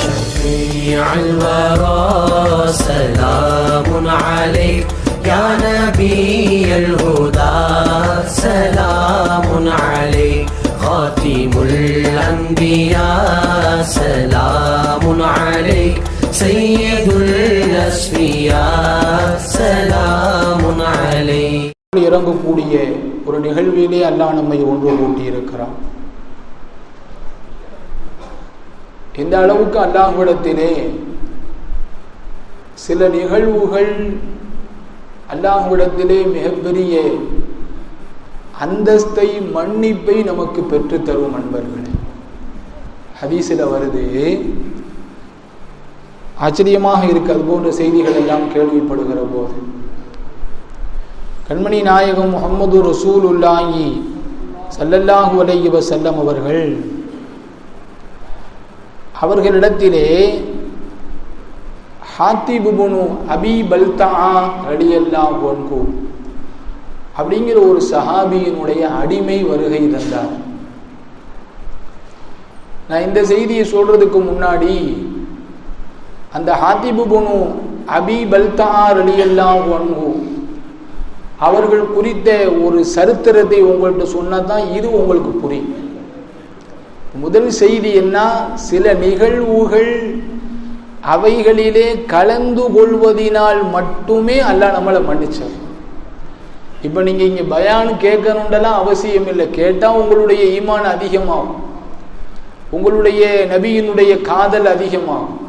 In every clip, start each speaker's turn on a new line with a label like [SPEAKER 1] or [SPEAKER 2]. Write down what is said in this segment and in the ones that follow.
[SPEAKER 1] شفيع الورى سلام عليك يا نبي الهدى سلام عليك خاتم الأنبياء سلام عليك سيد الأسفياء سلام عليك.
[SPEAKER 2] இறங்கக்கூடிய ஒரு நிகழ்விலே அல்லாஹ் நம்மை ஒன்று கூட்டியிருக்கிறான். இந்த அளவுக்கு அல்லாஹ்விடத்திலே சில நிகழ்வுகள் அல்லாஹ்விடத்திலே மிகப்பெரிய அந்தஸ்தை மன்னிப்பை நமக்கு பெற்று தரும் அன்பர்களே. ஹதீஸில் வருது, ஆச்சரியமாக இருக்கு அது போன்ற செய்திகள் எல்லாம் கேள்விப்படுகிற போது. கண்மணி நாயகம் முஹம்மது ரசூலுல்லாஹி ஸல்லல்லாஹு அலைஹி வஸல்லம் அவர்களிடத்திலே ஹாத்திப் இப்னு அபீ பல்தா ரலியல்லாஹு அன்ஹு அப்படிங்கிற ஒரு சஹாபியினுடைய அடிமை வருகை தந்தார். நான் இந்த செய்தியை சொல்றதுக்கு முன்னாடி அந்த ஹாத்திப் இப்னு அபீ பல்தா ரலியல்லாஹு அன்ஹு அவர்கள் குறித்த ஒரு சரித்திரத்தை உங்கள்கிட்ட சொன்னதான் இது உங்களுக்கு புரியும். முதல் செய்தி என்ன, சில நிகழ்வுகள் அவைகளிலே கலந்து கொள்வதினால் மட்டுமே அல்லாஹ் நம்மளை மன்னிச்சார். இப்ப நீங்க இங்க பயான் கேட்கணுன்றலாம் அவசியம் இல்லை. கேட்டா உங்களுடைய ஈமான் அதிகமாகும், உங்களுடைய நபியினுடைய காதல் அதிகமாகும்.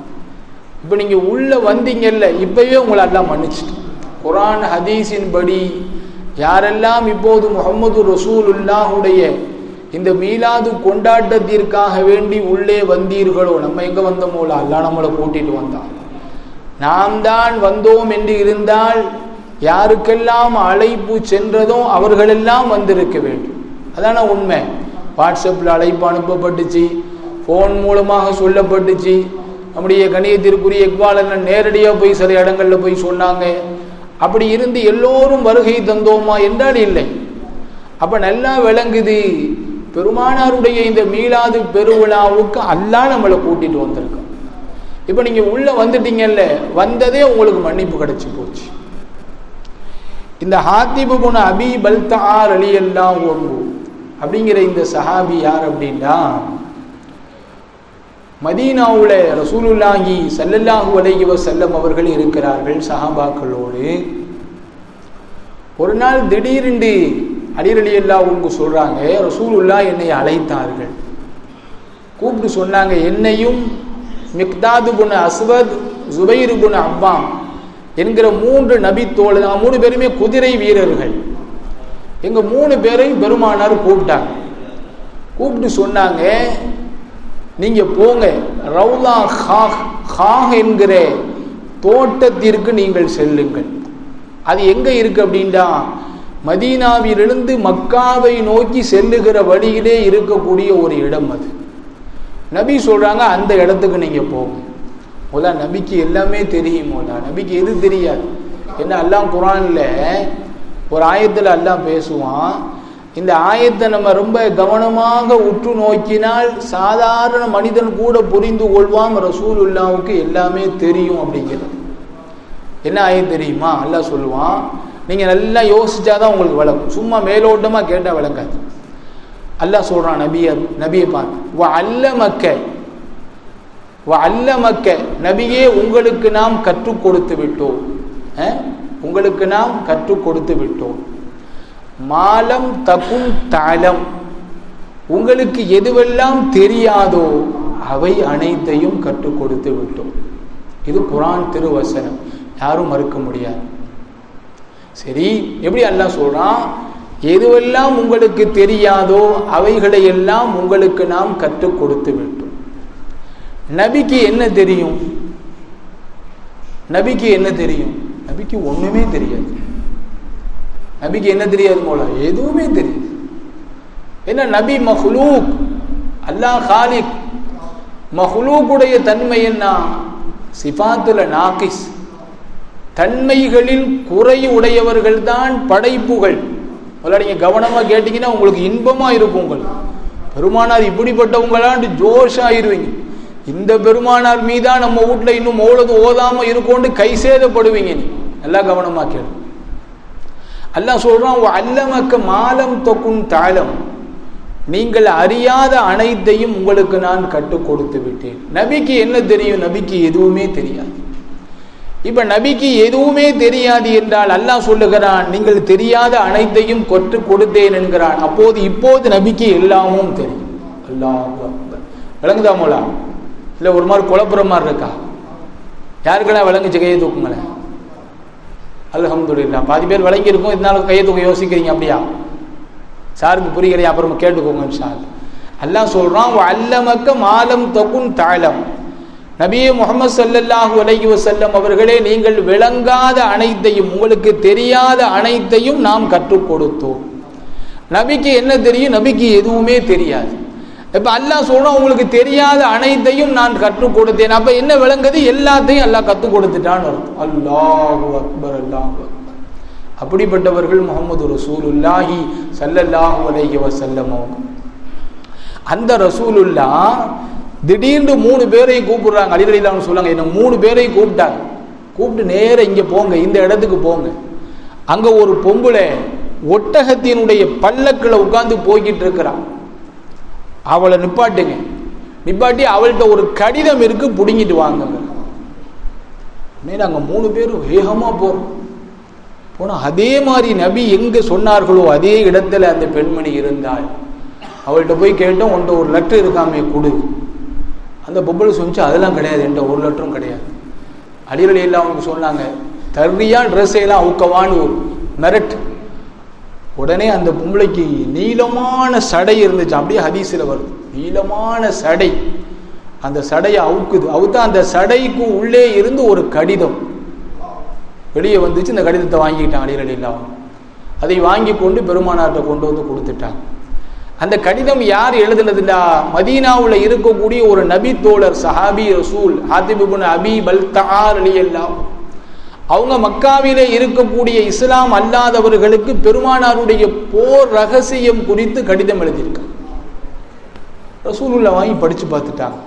[SPEAKER 2] இப்ப நீங்க உள்ள வந்தீங்கல்ல, இப்பவே உங்களை அல்லாஹ் மன்னிச்சுட்டு. குர்ஆன் ஹதீஸின் படி யாரெல்லாம் இப்போது முஹம்மது ரசூலுல்லாஹுடைய இந்த மீலாது கொண்டாட்டத்திற்காக வேண்டி உள்ளே வந்தீர்களோ, நம்ம எங்க வந்தோமோல அல்லாஹ் நம்மளை கூட்டிட்டு வந்தான். நாம் தான் வந்தோம் என்று இருந்தால் யாருக்கெல்லாம் அழைப்பு சென்றதோ அவர்களெல்லாம் வந்திருக்க வேண்டும். அதான உண்மை. வாட்ஸ்அப்பில் அழைப்பு அனுப்பப்பட்டுச்சு, ஃபோன் மூலமாக சொல்லப்பட்டுச்சு. நம்முடைய கணியத்திற்குரிய இக்பாலன் நேரடியாக போய் சில இடங்களில் போய் சொன்னாங்க. அப்படி இருந்து எல்லோரும் வருகை தந்தோமா என்றால் இல்லை. அப்ப நல்லா விளங்குது, பெருமானாருடைய இந்த மீலாது பெருவிழாவுக்கு அல்லாஹ் நம்மளை கூட்டிட்டு வந்திருக்கோம். இப்ப நீங்க உள்ள வந்துட்டீங்கல்ல, வந்ததே உங்களுக்கு மன்னிப்பு கிடைச்சி போச்சு. இந்த ஹாத்திப் இப்னு அபீ பல்தா ரலியல்லாஹு அன்ஹு அப்படிங்கிற இந்த சஹாபி யார் அப்படின்னா, மதீனாவுல ரசூலுல்லாஹி ஸல்லல்லாஹு அலைஹி வஸல்லம் அவர்கள் இருக்கிறார்கள் சஹாபாக்களோடு. ஒரு நாள் திடீரென்று அலி ரலியல்லாஹு அன்ஹு சொல்றாங்க, ரசூலுல்லாஹ் என்னை அழைத்தார்கள், கூப்பிட்டு சொன்னாங்க, என்னையும் மிக்தாத் இப்னு அஸ்வத், ஜுபைர் இப்னு அவ்வாம் என்கிற 3 நபி தோழர், 3 பேருமே குதிரை வீரர்கள், எங்க 3 பேரையும் பெருமானார் கூப்பிட்டாங்க. கூப்பிட்டு சொன்னாங்க, நீங்க போங்க, ரவுலா ஹாஹ் என்கிற தோட்டத்திற்கு நீங்கள் செல்லுங்கள். அது எங்க இருக்கு அப்படின்னா, மதீனாவிலிருந்து மக்காவை நோக்கி செல்லுகிற வழியிலே இருக்கக்கூடிய ஒரு இடம். அது நபி சொல்றாங்க, அந்த இடத்துக்கு நீங்க போங்க. மோலா நபிக்கு எல்லாமே தெரியும். மோலா நபிக்கு எது தெரியாது என்ன? அல்லாஹ் குர்ஆன்ல ஒரு ஆயத்துல அல்லாஹ் பேசுவான். இந்த ஆயத்தை நம்ம ரொம்ப கவனமாக உற்று நோக்கினால் சாதாரண மனிதன் கூட புரிந்து கொள்வான், ரசூலுல்லாஹ்வுக்கு எல்லாமே தெரியும் அப்படிங்கிறது. என்ன ஆயத்து தெரியுமா? அல்லாஹ் சொல்லுவான், நீங்க நல்லா யோசிச்சாதான் உங்களுக்கு விளங்கும், சும்மா மேலோட்டமா கேட்டா விளங்காது. அல்லாஹ் சொல்றான் நபியை பார்த்து, வஅல்லமக்க நபியே, உங்களுக்கு நாம் கற்றுக் கொடுத்து விட்டோம், உங்களுக்கு நாம் கற்றுக் கொடுத்து விட்டோம். மாலம் தகும் தாலம், உங்களுக்கு எதுவெல்லாம் தெரியாதோ அவை அனைத்தையும் கற்றுக் கொடுத்து விட்டோம். இது குர்ஆன் திருவசனம், யாரும் மறுக்க முடியாது. சரி, எப்படி அல்லாஹ் சொல்றான்? எதுவெல்லாம் உங்களுக்கு தெரியாதோ அவைகளை எல்லாம் உங்களுக்கு நாம் கற்றுக் கொடுத்து விட்டோம். நபிக்கு என்ன தெரியும்? நபிக்கு என்ன தெரியும்? நபிக்கு ஒண்ணுமே தெரியாது. நபிக்கு என்ன தெரியாது? போல எதுவுமே தெரியாது. என்ன, நபி மஹ்லூக், அல்லாஹ் காலிக். மஹ்லூக்குடைய தன்மை என்ன? சிஃபாத்துல நாகிஸ், தன்மைகளில் குறை உடையவர்கள் தான் படைப்புகள். நீங்க கவனமா கேட்டீங்கன்னா உங்களுக்கு இன்பமா இருக்கும். உங்களுக்கு பெருமானார் இப்படிப்பட்டவங்களாண்டு ஜோஷ் ஆயிருவீங்க. இந்த பெருமானார் மீதா நம்ம வீட்டுல இன்னும் மௌலது ஓதாம இருக்கோண்டு கை சேதப்படுவீங்க. நீ நல்லா கவனமா கேளு. அல்லாஹ் சொல்றான், அல்லமக்க மாலம் தொக்கும் தாளம், நீங்கள் அறியாத அனைத்தையும் உங்களுக்கு நான் கற்றுக் கொடுத்து விட்டேன். நபிக்கு என்ன தெரியும்? நபிக்கு எதுவுமே தெரியாது. இப்ப நபிக்கு எதுவுமே தெரியாது என்றால் அல்லாஹ் சொல்லுகிறான், நீங்கள் தெரியாத அனைத்தையும் கற்றுக் கொடுத்தேன் என்கிறான். அப்போது இப்போது நபிக்கு எல்லாமும் தெரியும். அல்லாஹ் விளங்குதா மோலா? இல்ல ஒரு மாதிரி குழப்புற மாதிரி இருக்கா? யாருக்கெல்லாம் விளங்குச்சு கையை தூக்குங்களேன். அல்ஹம்துலில்லாஹ். பாதி பேர் விளங்கி இருக்கும், இதனால கையை தூக்க யோசிக்கிறீங்க. அப்படியா? சாருக்கு புரிகிறையா? அப்புறம் கேட்டுக்கோங்க. அல்லாஹ் சொல்றான், அல்லமக்க மாலம் தகுன் தாளம், நபியே முஹம்மது ஸல்லல்லாஹு அலைஹி வஸல்லம் அவர்களே, நீங்கள் விளங்காத அனைத்தையும், உங்களுக்கு தெரியாத அனைத்தையும் நாம் கற்றுக் கொடுத்தோம். நபிக்கு என்ன தெரியும்? நபிக்கு எதுவுமே தெரியாது. இப்ப அல்லாஹ் சொல்றான், உங்களுக்கு தெரியாத அனைத்தையும் நான் கற்றுக் கொடுத்தேன். அப்ப என்ன விளங்குது? எல்லாத்தையும் அல்லாஹ் கற்றுக் கொடுத்துட்டான்னு அர்த்தம். அல்லாஹு அக்பர், அல்லாஹு அக்பர். அப்படிப்பட்டவர்கள் முஹம்மது ரசூலுல்லாஹி ஸல்லல்லாஹு அலைஹி வஸல்லம். அந்த ரசூலுல்லாஹ் திடீர்னு 3 பேரையும் கூப்பிடுறாங்க. அலி ரலியல்லாஹு அன்ஹு சொல்றாங்க, என்ன 3 பேரையும் கூப்பிட்டாங்க. கூப்பிட்டு நேர இங்க போங்க, இந்த இடத்துக்கு போங்க. அங்க ஒரு பொம்பளை ஒட்டகத்தினுடைய பல்லக்கில் உட்கார்ந்து போய்கிட்டு இருக்கிறான். அவளை நிப்பாட்டுங்க. நிப்பாட்டி அவள்கிட்ட ஒரு கடிதம் இருக்கு, புடுங்கிட்டு வாங்க. அங்க 3 பேரும் வேகமா போறோம். போனா அதே மாதிரி நபி எங்க சொன்னார்களோ அதே இடத்துல அந்த பெண்மணி இருந்தாள். அவள்கிட்ட போய் கேட்டோம், உன்ட்ட ஒரு லெட்டர் இருக்காமே கொடு. அந்த பொம்பளை சொன்னிச்சு, அதெல்லாம் கிடையாது, என்கிட்ட ஒரு லெட்டரும் கிடையாது. அலி ரலியல்லாஹு அன்ஹு சொன்னாங்க, தர்றியா ட்ரெஸ் எல்லாம் அவுக்கவான்னு ஒரு மிரட்டு. உடனே அந்த பொம்பளைக்கு நீளமான சடை இருந்துச்சு. அப்படியே ஹதீஸில் வருது, நீளமான சடை. அந்த சடையை அவுக்குது. அவுத்தா அந்த சடைக்கு உள்ளே இருந்து ஒரு கடிதம் வெளியே வந்துச்சு. இந்த கடிதத்தை வாங்கிட்டாங்க அலி ரலியல்லாஹு அன்ஹு. அதை வாங்கி கொண்டு பெருமானார்ட்ட கொண்டு வந்து கொடுத்துட்டாங்க. அந்த கடிதம் யார் எழுதுனதுன்னா, மதீனாவில் இருக்கக்கூடிய ஒரு நபி தோழர், சஹாபி ரசூல் ஹாத்திப் இப்னு அபி பல்தஆ ரலியல்லாஹு. அவங்க மக்காவிலே இருக்கக்கூடிய இஸ்லாம் அல்லாதவர்களுக்கு பெருமானாருடைய போர் ரகசியம் குறித்து கடிதம் எழுதியிருக்காங்க. ரசூலுல்லாஹ் வாங்கி படிச்சு பார்த்துட்டாங்க.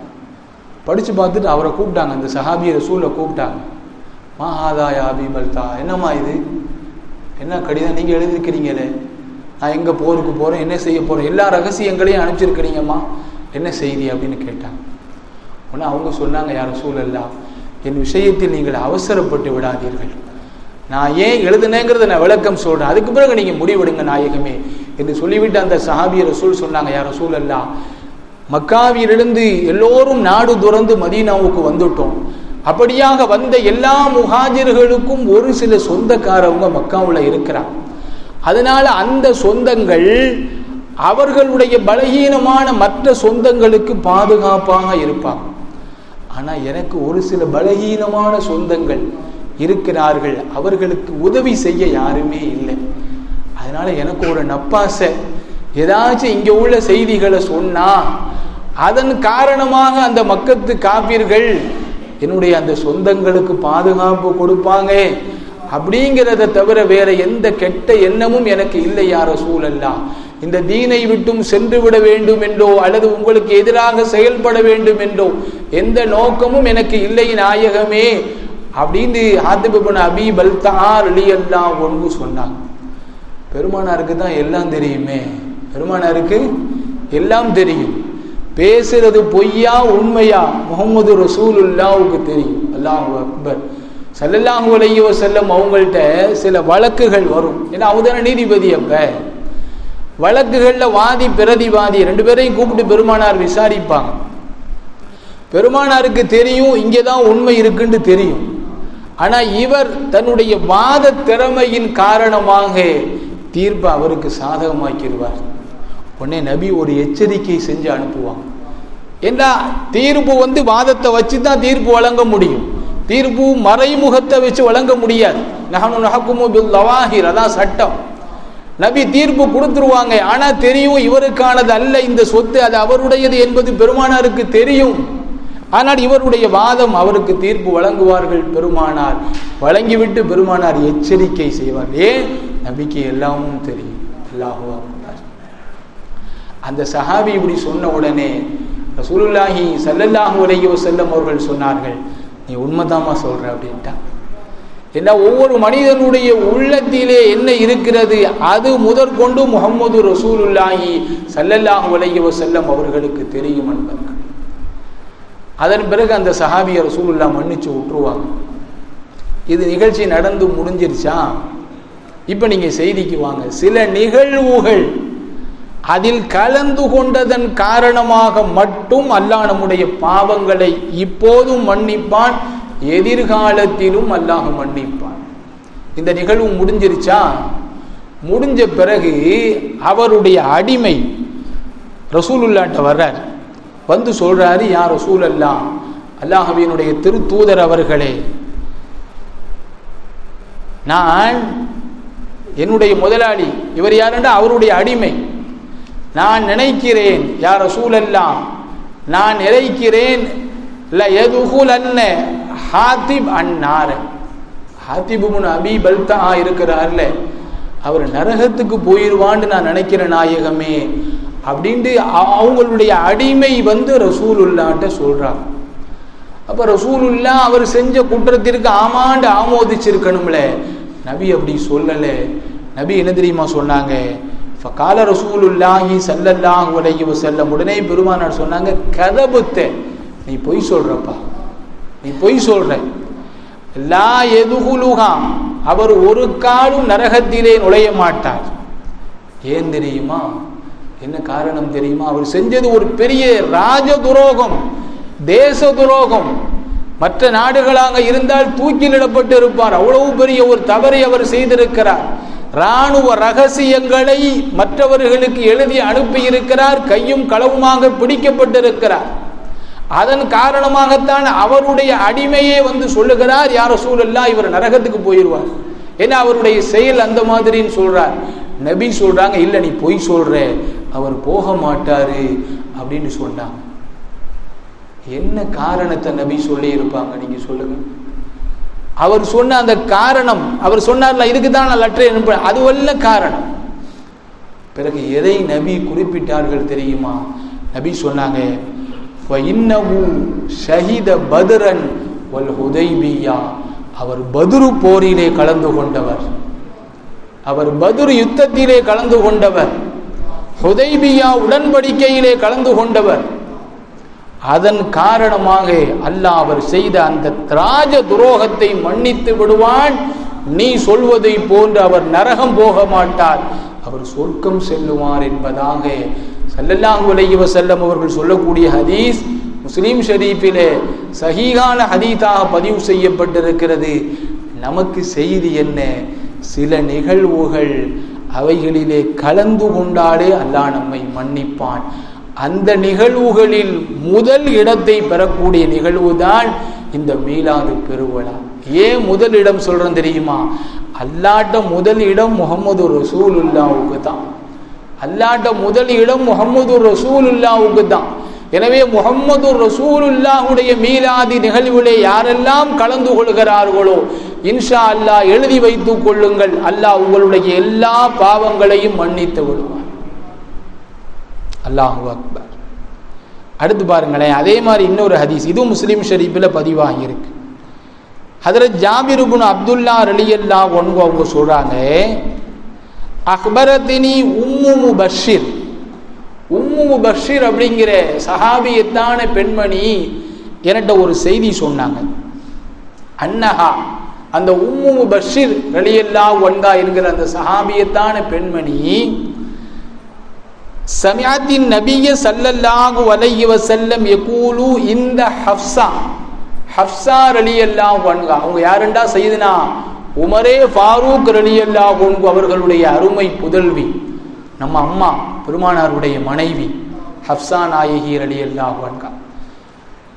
[SPEAKER 2] படிச்சு பார்த்துட்டு அவரை கூப்பிட்டாங்க, அந்த சஹாபி ரசூலை கூப்பிட்டாங்க. மாஹாதா யா அபி பல்தா, என்னம்மா இது, என்ன கடிதம் நீங்க எழுதியிருக்கிறீங்களே, நான் எங்க போருக்கு போறேன், என்ன செய்ய போறேன், எல்லா ரகசியங்களையும் அனுப்பிச்சிருக்கிறீங்கம்மா, என்ன செய்தி அப்படின்னு கேட்டாங்க. உடனே அவங்க சொன்னாங்க, யா ரசூலல்லாஹ், என் விஷயத்தில் நீங்கள் அவசரப்பட்டு விடாதீர்கள். நான் ஏன் எழுதுனேங்கிறத நான் விளக்கம் சொல்றேன், அதுக்கு பிறகு நீங்க முடிவெடுங்க நாயகமே என்று சொல்லிவிட்டு அந்த சஹாபி ரசூல் சொன்னாங்க, யா ரசூலல்லாஹ், மக்காவிலிருந்து எல்லோரும் நாடு துறந்து மதீனாவுக்கு வந்துட்டோம். அப்படியாக வந்த எல்லா முஹாஜிர்களுக்கும் ஒரு சில சொந்தக்காரவங்க மக்காவுல இருக்கிறாங்க. அதனால அந்த சொந்தங்கள் அவர்களுடைய பலகீனமான மற்ற சொந்தங்களுக்கு பாதுகாப்பாக இருப்பாங்க. ஆனா எனக்கு ஒரு சில பலகீனமான சொந்தங்கள் இருக்கிறார்கள், அவர்களுக்கு உதவி செய்ய யாருமே இல்லை. அதனால எனக்கு ஒரு நப்பாசை, ஏதாச்சும் இங்க உள்ள செய்திகளை சொன்னா அதன் காரணமாக அந்த மக்கத்து காப்பீர்கள் என்னுடைய அந்த சொந்தங்களுக்கு பாதுகாப்பு கொடுப்பாங்க அப்படிங்கிறத தவிர வேற எந்த கெட்ட எண்ணமும் எனக்கு இல்லை யா ரசூலல்லாஹ். இந்த தீனை விட்டும் சென்று விட வேண்டும் என்றோ அல்லது உங்களுக்கு எதிராக செயல்பட வேண்டும் என்றோ எந்த நோக்கமும் எனக்கு இல்லை நாயகமே அப்படின்னு ஹாத்திப் இப்னு அபி பல்தஆ ரலியல்லாஹு அன்ஹு சொன்னாங்க. பெருமானாருக்கு தான் எல்லாம் தெரியுமே, பெருமானாருக்கு எல்லாம் தெரியும். பேசுறது பொய்யா உண்மையா முஹம்மது ரசூலுல்லாஹ்வுக்கு தெரியும். அல்லாஹு அக்பர். ஸல்லல்லாஹு அலைஹி வஸல்லம் அவங்கள்ட்ட சில வழக்குகள் வரும். ஏன்னா அவதான நீதிபதி. அப்ப வழக்குகள்ல வாதி பிரதிவாதி 2 பேரையும் கூப்பிட்டு பெருமானார் விசாரிப்பாங்க. பெருமானாருக்கு தெரியும் இங்கேதான் உண்மை இருக்குன்னு தெரியும். ஆனா இவர் தன்னுடைய வாத திறமையின் காரணமாக தீர்ப்பை அவருக்கு சாதகமாக்கிடுவார். உடனே நபி ஒரு எச்சரிக்கை செஞ்சு அனுப்புவாங்க. ஏன்னா தீர்ப்பு வாதத்தை வச்சுதான் தீர்ப்பு வழங்க முடியும். தீர்ப்பு மறைமுகத்தை வச்சு வழங்க முடியாது. நஹ்னு நஹ்குமு பில் லவாஹிர், அதான் சட்டம். நபி தீர்ப்பு கொடுத்துருவாங்க. ஆனா தெரியும் இவருக்கானது அல்ல இந்த சொத்து, அது அவருடையது என்பது பெருமானாருக்கு தெரியும். ஆனால் இவருடைய வாதம் அவருக்கு தீர்ப்பு வழங்குவார்கள் பெருமானார். வழங்கிவிட்டு பெருமானார் எச்சரிக்கை செய்வார். ஏன்? நபிக்கு எல்லாமும் தெரியும். அல்லாஹு அக்பர். அந்த சஹாபி இப்படி சொன்ன உடனே ரசூலுல்லாஹி ஸல்லல்லாஹு அலைஹி வஸல்லம் அவர்கள் சொன்னார்கள், நீ உண்மைதாமா சொல்ற அப்படின்ட்டா. ஏன்னா ஒவ்வொரு மனிதனுடைய உள்ளத்திலே என்ன இருக்கிறது அது முதற்கொண்டு முஹம்மது ரசூலுல்லாஹி ஸல்லல்லாஹு அலைஹி வஸல்லம் அவர்களுக்கு தெரியும் என்பார்கள். அதன் பிறகு அந்த சஹாபியை ரசூலுல்லாஹ் மன்னிச்சு விட்டுருவாங்க. இது நிகழ்ச்சி நடந்து முடிஞ்சிருச்சா, இப்ப நீங்க செய்திக்கு வாங்க. சில நிகழ்வுகள் அதில் கலந்து கொண்டதன் காரணமாக மட்டும் அல்லாஹ் நம்முடைய பாவங்களை இப்போதும் மன்னிப்பான், எதிர்காலத்திலும் அல்லாஹ் மன்னிப்பான். இந்த நிகழ்வு முடிஞ்சிருச்சா, முடிஞ்ச பிறகு அவருடைய அடிமை ரசூலுல்லாஹ்ட்ட வர்றார். வந்து சொல்றாரு, யா ரசூலல்லாஹ், அல்லாஹ்வினுடைய திருத்தூதர் அவர்களே, நான் என்னுடைய முதலாளி, இவர் யாருன்னா அவருடைய அடிமை, நான் நினைக்கிறேன் யா ரசூலல்லாஹ், நான் நினைக்கிறேன் லயதுகுலன்ன ஹாத்திப் அன்னார, ஹாத்திப் இப்னு அபீ பல்தா இருக்கிறார்ல, அவர் நரகத்துக்கு போயிடுவான்னு நான் நினைக்கிறேன் நாயகமே அப்படின்ட்டு அவங்களுடைய அடிமை வந்து ரசூலுல்லாஹ்ட்ட சொல்றாங்க. அப்ப ரசூலுல்லாஹ் அவர் செஞ்ச குற்றத்திற்கு ஆமாண்டு ஆமோதிச்சிருக்கணும்ல. நபி அப்படி சொல்லல. நபி என்ன தெரியுமா சொன்னாங்க, ஃபகால ரசூலுல்லாஹி ஸல்லல்லாஹு அலைஹி வஸல்லம், உடனே பெருமானார் சொன்னாங்க, கதபுத்த, நீ பொய் சொல்றப்பா, நீ பொய் சொல்ற. லா யதுகுலுஹா, அவர் ஒரு காலும் நரகத்திலே நுழைய மாட்டார். ஏன் தெரியுமா, என்ன காரணம் தெரியுமா, அவர் செஞ்சது ஒரு பெரிய ராஜ துரோகம், தேச துரோகம். மற்ற நாடுகளாக இருந்தால் தூக்கிலிடப்பட்டு இருப்பார். அவ்வளவு பெரிய ஒரு தவறை அவர் செய்திருக்கிறார். இராணுவ ரகசியங்களை மற்றவர்களுக்கு எழுதி அனுப்பி இருக்கிறார். கையும் களவுமாக பிடிக்கப்பட்டிருக்கிறார். அதன் காரணமாகத்தான் அவருடைய அடிமையே வந்து சொல்லுகிறார், யா ரசூலல்லாஹ், இவர் நரகத்துக்கு போயிடுவார். ஏன்னா அவருடைய செயல் அந்த மாதிரின்னு சொல்றார். நபி சொல்றாங்க, இல்ல நீ பொய் சொல்ற, அவர் போக மாட்டாரு அப்படின்னு சொன்னாங்க. என்ன காரணத்தை நபி சொல்லி இருப்பாங்க, நீங்க சொல்லுங்க. அவர் சொன்ன அந்த காரணம், அவர் சொன்னார்ல, இதுக்கு தான் நான் லெட்டர் அனுப்புறேன், அதுவல்ல காரணம். பிறகு எதை நபி குறிப்பிட்டார்கள் தெரியுமா, நபி சொன்னாங்க, ஃபஇன்னஹு ஷஹீத பத்ரன் வல் ஹுதைபியா, அவர் பத்ரு போரிலே கலந்து கொண்டவர், அவர் பத்ரு யுத்தத்திலே கலந்து கொண்டவர், ஹுதைபியா உடன்படிக்கையிலே கலந்து கொண்டவர். அதன் காரணமாக அல்லாஹ் அவர் செய்த அந்த ராஜ துரோகத்தை மன்னித்து விடுவான். நீ சொல்வதை போன்று அவர் நரகம் போக மாட்டார், அவர் சொர்க்கம் செல்லுவார் என்பதாக ஸல்லல்லாஹு அலைஹி வஸல்லம் அவர்கள் சொல்லக்கூடிய ஹதீஸ் முஸ்லிம் ஷரீஃபிலே சஹீஹான ஹதீஸாக பதிவு செய்யப்பட்டிருக்கிறது. நமக்கு செய்தி என்ன, சில நிகழ்வுகள் அவைகளிலே கலந்து கொண்டாலே அல்லாஹ் நம்மை மன்னிப்பான். அந்த நிகழ்வுகளில் முதல் இடத்தை பெறக்கூடிய நிகழ்வுதான் இந்த மீலாது பெருவிழா. ஏன் முதல் இடம் சொல்றேன் தெரியுமா, அல்லாட்ட முதல் இடம் முஹம்மது ரசூலுல்லாஹ்வுக்கு தான். அல்லாட்ட முதல் இடம் முஹம்மது ரசூலுல்லாஹ்வுக்கு தான். எனவே முஹம்மது ரசூலுல்லாஹ்வுடைய மீலாதி நிகழ்விலே யாரெல்லாம் கலந்து கொள்கிறார்களோ இன்ஷா அல்லாஹ் எழுதி வைத்துக் கொள்ளுங்கள், அல்லாஹ் உங்களுடைய எல்லா பாவங்களையும் மன்னித்து விடுவார். அல்லாஹு அக்பர். அடுத்து பாருங்களேன், அதே மாதிரி இன்னொரு ஹதீஸ், இதுவும் முஸ்லிம் ஷரீஃபில் பதிவாகி இருக்கு. ஹதரத் ஜாபிர் இப்னு அப்துல்லா ரலியல்லாஹு அன்ஹு அவங்க சொல்றாங்க, அக்பரத்தினி உம்மு முபஷிர், உம்மு முபஷிர் அப்படிங்கிற சஹாபியத்தான பெண்மணி என்கிட்ட ஒரு செய்தி சொன்னாங்க. அன்னஹா, அந்த உம்மு முபஷிர் ரலியல்லாஹு அன்ஹா என்கிற அந்த சஹாபியத்தான பெண்மணி சமிஅத்தின் நபிய ஸல்லல்லாஹு அலைஹி வஸல்லம் யகூலு இந்த ஹஃப்ஸா, ஹஃப்ஸா ரலியல்லாஹு அன்ஹா அவங்க யாருண்டா, சையதுனா உமரே ஃபாரூக் ரலியல்லாஹு அன்ஹு அவர்களுடைய அருமை புதல்வி, நம்ம அம்மா பெருமானாருடைய மனைவி ஹஃப்ஸா நாயகி ரலியல்லாஹு அன்ஹா.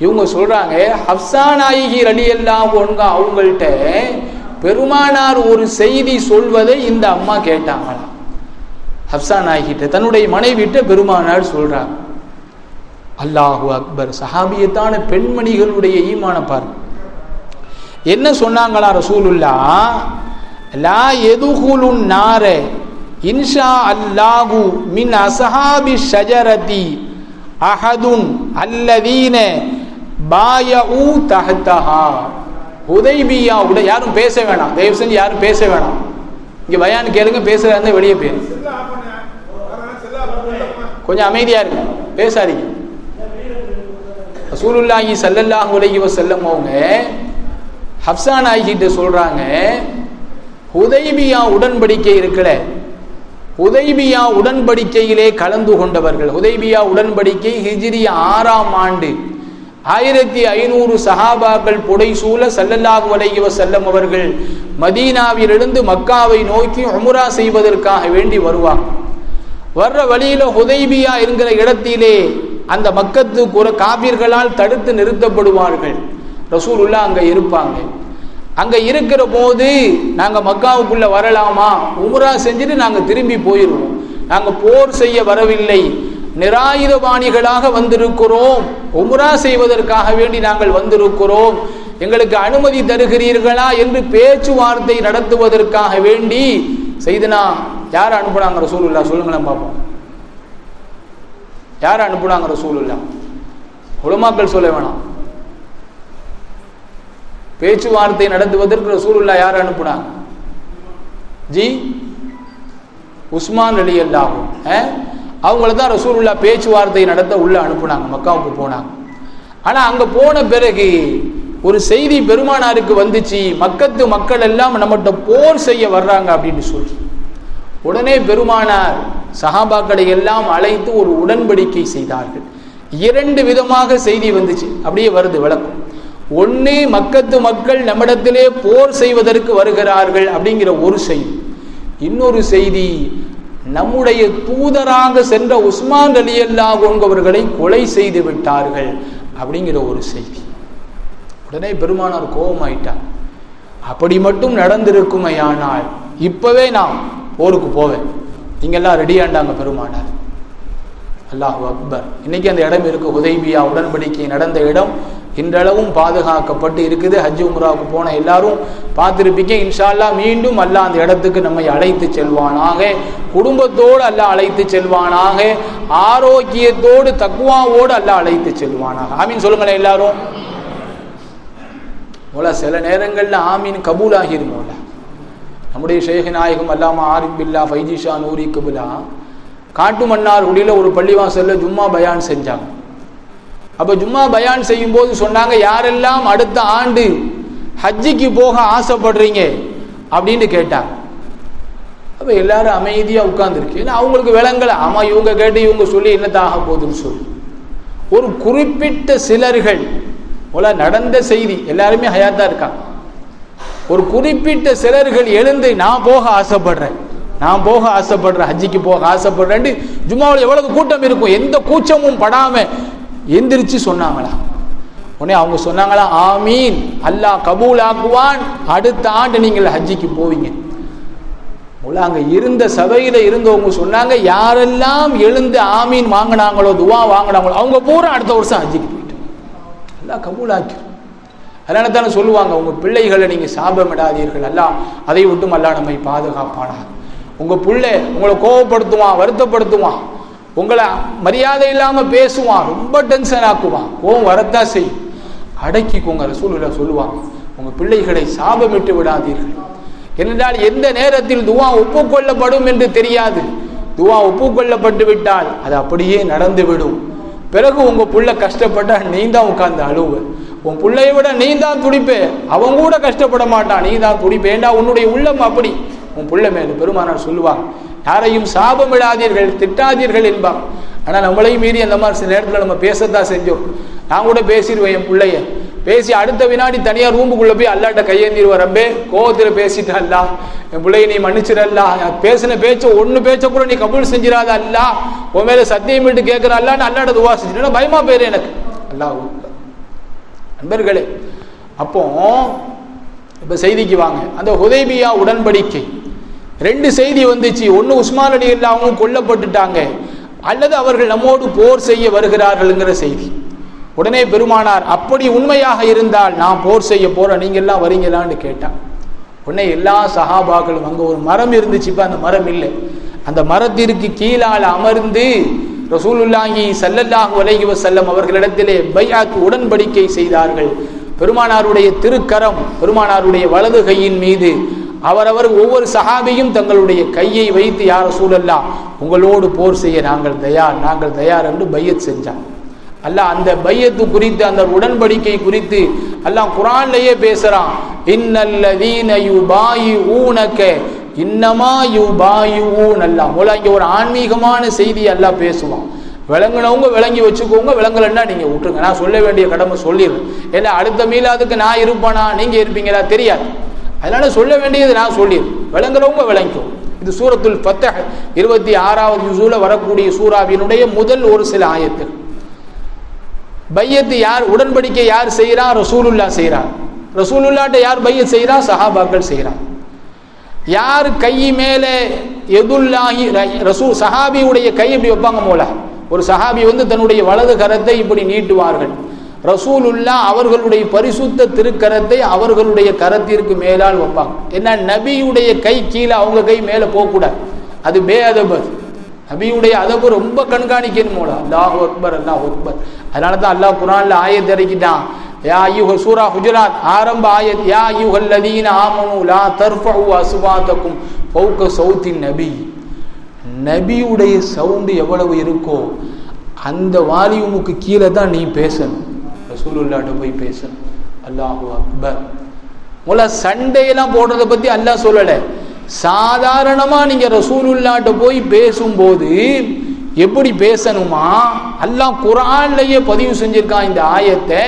[SPEAKER 2] இவங்க சொல்றாங்க, ஹஃப்ஸா நாயகி ரலியல்லாஹு அன்ஹா அவங்கள்ட்ட பெருமானார் ஒரு செய்தி சொல்வதை இந்த அம்மா கேட்டாங்களாம். ஹஃப்ஸா நாயகிட்ட தன்னுடைய மனைவிட்ட பெருமானார் சொல்றாங்க. அல்லாஹு அக்பர். சஹாபியத்தான பெண்மணிகளுடைய ஈமான பாருங்க. என்ன சொன்னாங்களா ரசூலுல்லாஹ், லா யதுகுலுன் நார இன்ஷா அல்லாஹு மின் அஸ்ஹாபி ஷஜரதி அஹதுன் அல்லதீன பாயஉ தஹ்தஹா. ஹுதைபியா உடன் யாரும் பேச வேணாம், தயவு செஞ்சு யாரும் பேச வேணாம். இங்க பயான் கேளுங்க, பேசுறதா இருந்தா வெளியே போயிருங்க. கொஞ்சம் அமைதியா இருங்க, பேசாதீங்க. ரசூலுல்லாஹி ஸல்லல்லாஹு அலைஹி வஸல்லம் அவங்க ஹப்ஸா நாயகிட்ட சொல்றாங்க, ஹுதைபியா உடன்படிக்கை இருக்கல, ஹுதைபியா உடன்படிக்கையிலே கலந்து கொண்டவர்கள். ஹுதைபியா உடன்படிக்கை ஹிஜ்ரி 6ஆம் ஆண்டு 1500 சஹாபாக்கள் புடைசூழ ஸல்லல்லாஹு அலைஹி வஸல்லம் அவர்கள் மதீனாவிலிருந்து மக்காவை நோக்கி உம்ரா செய்வதற்காக வேண்டி வருவாங்க. வர்ற வழியில ஹுதைபியா என்கிற இடத்திலே அந்த மக்கத்து காபிர்களால் தடுத்து நிறுத்தப்படுவார்கள். ரசூலுல்லாஹ் அங்க இருப்பாங்க. அங்க இருக்கிற போது நாங்க மக்காவுக்குள்ள வரலாமா, உம்ரா செஞ்சுட்டு நாங்க திரும்பி போயிருவோம், நாங்க போர் செய்ய வரவில்லை, நிராயுதபாணிகளாக வந்திருக்கிறோம், உம்ரா செய்வதற்காக வேண்டி நாங்கள் வந்திருக்கிறோம், எங்களுக்கு அனுமதி தருகிறீர்களா என்று பேச்சுவார்த்தை நடத்துவதற்காக வேண்டி செய்தனா யார் அனுப்புனாங்க? ரசூலுல்லாஹ் சொல்லுங்களேன் பார்ப்போம். யார் அனுப்புனாங்க? ரசூலுல்லாஹ். உலமாக்கள் சொல்ல வேணாம். பேச்சுவார்த்தை நடத்துவதற்கு ரசூலுல்லாஹ் யார் அனுப்புனாங்க? ஜி உஸ்மான் ரலியல்லாஹு அவங்கள தான் ரசூலுல்லாஹ் பேச்சுவார்த்தை நடத்த உள்ள அனுப்புனாங்க, மக்காவுக்கு போனாங்க. ஆனா அங்க போன பிறகு ஒரு செய்தி பெருமானாருக்கு வந்துச்சு, மக்கத்து மக்கள் எல்லாம் நம்மகிட்ட போர் செய்ய வர்றாங்க அப்படின்னு சொல்லி. உடனே பெருமானார் சஹாபாக்களை எல்லாம் அழைத்து ஒரு உடன்படிக்கை செய்தார்கள். 2 விதமாக செய்தி வந்துச்சு, அப்படியே வருது விளக்கம். ஒன்று, மக்கத்து மக்கள் நம்மிடத்திலே போர் செய்வதற்கு வருகிறார்கள் அப்படிங்கிற ஒரு செய்தி. இன்னொரு செய்தி, நம்முடைய தூதராக சென்ற உஸ்மான் ரலியல்லாஹு அன்ஹு அவர்களை கொலை செய்து விட்டார்கள் அப்படிங்கிற ஒரு செய்தி. உடனே பெருமானார் கோபமாயிட்டார். அப்படி மட்டும் நடந்திருக்குமையானால் இப்பவே நான் போருக்கு போவேன், நீங்கெல்லாம் ரெடியாண்டாங்க பெருமானார். அல்லாஹு அக்பர். இன்னைக்கு அந்த இடம் இருக்கு, ஹுதைபியா உடன்படிக்கை நடந்த இடம் இன்றளவும் பாதுகாக்கப்பட்டு இருக்குது. ஹஜ் உம்ராவுக்கு போன எல்லாரும் பார்த்திருப்பீங்க. இன்ஷா அல்லாஹ் மீண்டும் அல்லாஹ் அந்த இடத்துக்கு நம்மை அழைத்து செல்வானாக, குடும்பத்தோடு அல்லாஹ் அழைத்து செல்வானாக, ஆரோக்கியத்தோடு தக்வாவோடு அல்லாஹ் அழைத்து செல்வானாக. ஆமீன் சொல்லுங்களேன் எல்லாரும். சில நேரங்கள்ல ஆமீன் கபூல் ஆகிருமோல. நம்முடைய ஷேக் நாயகம் அல்லாமா ஆரிஃப் பில்லா ஃபைஜி ஷா நூரி கபுலா காட்டு மன்னார் குடியில ஒரு பள்ளிவாசல்ல ஜும்மா பயான் செஞ்சாங்க. அப்ப ஜும்மா பயான் செய்யும் போது சொன்னாங்க, யாரெல்லாம் அடுத்த ஆண்டு ஹஜ்ஜிக்கு போக ஆசைப்படுறீங்க அப்படின்னு கேட்டாங்க. அப்ப எல்லாரும் அமைதியா உட்கார்ந்துருக்கு. ஏன்னா அவங்களுக்கு விளங்கல, ஆமா இவங்க கேட்டு இவங்க சொல்லி என்னத்தாக போகுதுன்னு சொல்லி. ஒரு குறிப்பிட்ட சிலர்கள் நடந்த செய்தி, எல்லாருமே ஹயாத்தா இருக்காங்க. ஒரு குறிப்பிட்ட சிலர்கள் எழுந்து நான் போக ஆசைப்படுறேன், நான் போக ஆசைப்படுறேன், ஹஜ்ஜிக்கு போக ஆசைப்படுறேன். ஜும்மாவில் எவ்வளவு கூட்டம் இருக்கும், எந்த கூச்சமும் படாம எந்திரிச்சு சொன்னாங்களா. உடனே அவங்க சொன்னாங்களா, ஆமீன், அல்லாஹ் கபூல் ஆக்குவான், அடுத்த ஆண்டு நீங்கள் ஹஜ்ஜிக்கு போவீங்க. அங்க இருந்த சபையில இருந்தவங்க சொன்னாங்க, யாரெல்லாம் எழுந்து ஆமீன் வாங்கினாங்களோ, துவா வாங்கினாங்களோ, அவங்க பூரா அடுத்த வருஷம் ஹஜ்ஜிக்கு போயிட்டு அல்லாஹ் கபூல் ஆக்கிரும். அதனால தானே சொல்லுவாங்க, உங்க பிள்ளைகளை நீங்க சாபமிடாதீர்கள், அல்லாஹ் அதை விட்டும் அல்லாஹ் நம்மை பாதுகாப்பானா. உங்க பிள்ளை உங்களை கோபப்படுத்துவான், வருத்தப்படுத்துவான், உங்களை மரியாதை இல்லாம பேசுவான், ரொம்ப டென்ஷன் ஆக்குவான், கோபம் வரத்தான் செய்யும். அடக்கிக்கோங்க. ரசூலுல்லாஹ் சொல்லுவாங்க, உங்க பிள்ளைகளை சாபமிட்டு விடாதீர்கள். என்றால் எந்த நேரத்தில் துவா ஒப்புக்கொள்ளப்படும் என்று தெரியாது. துவா ஒப்புக்கொள்ளப்பட்டு விட்டால் அது அப்படியே நடந்துவிடும். பிறகு உங்க புள்ள கஷ்டப்பட்டா நீ தான் உட்கார்ந்து அழுவ, உன் பிள்ளைய விட நீ தான் துடிப்பே, அவங்க கூட கஷ்டப்பட மாட்டான், நீ தான் துடிப்பேண்டா, உன்னுடைய உள்ளம் அப்படி உன் புள்ள மேல. பெருமானார் சொல்லுவாங்க, யாரையும் சாபமிடாதீர்கள், திட்டாதீர்கள் என்பாங்க. ஆனா நம்மளையும் மீறி அந்த மாதிரி சில நேரத்தில் நம்ம பேசத்தான் செஞ்சோம். நான் கூட பேசிடுவேன், என் பிள்ளைய பேசி அடுத்த வினாடி தனியா ரூமுக்குள்ள போய் அல்லாட்ட கையேந்திடுவ, ரப்பே கோவத்துல பேசிட்டு அல்லா என் பிள்ளைய நீ மன்னிச்சிடல்லா, பேசின பேச்ச ஒன்னு பேச்ச கூட நீ கபூல் செஞ்சிடாத அல்லா, உன் மேல சத்தியம் விட்டு கேட்கிற அல்லான்னு அல்லாட்ட துவா செஞ்சுட்டு பயமா போயிரு எனக்கு. அல்லாஹ் நண்பர்களே, அப்போ இப்ப செய்திக்கு வாங்க. அந்த ஹுதைபியா உடன்படிக்கை 2 செய்தி வந்துச்சு. ஒன்னு உஸ்மான் ரலியல்லாஹு அவங்க கொல்லப்பட்டுட்டாங்க, அல்லது அவர்கள் நம்மோடு போர் செய்ய வருகிறார்கள்ங்கிற செய்தி. உடனே பெருமானார், அப்படி உண்மையாக இருந்தால் நான் போர் செய்ய போறேன், நீங்க எல்லாம் வரீங்களான்னு கேட்டான். உடனே எல்லா சஹாபாக்களும், அங்க ஒரு மரம் இருந்துச்சு, இப்ப அந்த மரம் இல்லை, அந்த மரத்திற்கு கீழால் அமர்ந்து ரசூலுல்லாஹி ஸல்லல்லாஹு அலைஹி வஸல்லம் அவர்களிடத்திலே பைஅத் உடன்படிக்கை செய்தார்கள். பெருமானாருடைய திருக்கரம் பெருமானாருடைய வலது கையின் மீது அவரவர் ஒவ்வொரு சஹாபியும் தங்களுடைய கையை வைத்து யா ரசூலல்லாஹ் உங்களோடு போர் செய்ய நாங்கள் தயார் என்று பையத் செஞ்சாங்க. அல்லாஹ் அந்த பையத்து குறித்து அந்த உடன்படிக்கை குறித்து அல்லாஹ் குர்ஆன்லயே பேசுறான். இன்னல்லதீன யுபாயிஊனக இன்னமா யுபாயிஊன். அல்லாஹ் மூலா இங்க ஒரு ஆன்மீகமான செய்தி அல்லாஹ் பேசுவான். விளங்குனவங்க விளங்கி வச்சுக்கோங்க, விளங்கலன்னா நீங்க விட்டுருங்க. நான் சொல்ல வேண்டிய கடமை சொல்லிடுறேன். ஏன்னா அடுத்த மீலாதுக்கு நான் இருப்பானா நீங்க இருப்பீங்களா தெரியாது. அதனால சொல்ல வேண்டியது நான் சொல்லிடுறேன். விளங்குறவங்க விளங்கும். இது சூரத்துல் ஃபத்ஹ் 26வது ஜுஸுல வரக்கூடிய சூராவினுடைய முதல் ஒரு சில ஆயத்துகள். பையத்து யார், உடன்படிக்கை யார் செய்யறா? ரசூலுல்லாஹ் செய்யறான். ரசூலுல்லாஹ்ட்ட யார் பையத் செய்யறா? சஹாபாக்கள் செய்யறான். யார் கை மேலே எதுல்லாஹி ரசூல் சஹாபியுடைய கை இப்படி வைப்பாங்க. மோலா ஒரு சஹாபி தன்னுடைய வலது கரத்தை இப்படி நீட்டுவார்கள். ரசூலுல்லாஹ் அவர்களுடைய பரிசுத்த திருக்கரத்தை அவர்களுடைய கரத்திற்கு மேலால் வைப்பாங்க. ஏன்னா நபியுடைய கை கீழே அவங்க கை மேலே போகக்கூடாது. அது பேஅதபு. நபியுடைய அதபு ரொம்ப கண்காணிக்கணும். மோலா அல்லாஹு அக்பர் அல்லாஹு அக்பர். அதனால தான் அல்லாஹ் குர்ஆன்ல ஆயத் இறக்கிட்டான். யா அய்யுஹ சூரா ஹுஜராத் ஆரம்ப ஆயத் யா அய்யுஹல்லதீன ஆமனு லா தர்ஃபஉ அஸ்வாதக்கும் ஃபௌக சௌத்தின் நபி. நபியுடைய சவுண்டு எவ்வளவு இருக்கோ அந்த வால்யூமுக்கு கீழே தான் நீ பேசணும். ரசூலுல்லாஹ்ட்ட போய் பேசணும். அல்லாஹு அக்பர். மொல சண்டையெல்லாம் போடுறதை பத்தி அல்லாஹ் சொல்லலை. சாதாரணமா நீங்க ரசூலுல்லாஹ்ட்ட போய் பேசும்போது எப்படி பேசணுமா அல்லாஹ் குர்ஆன்லயே பதிவு செஞ்சிருக்கான். இந்த ஆயத்தை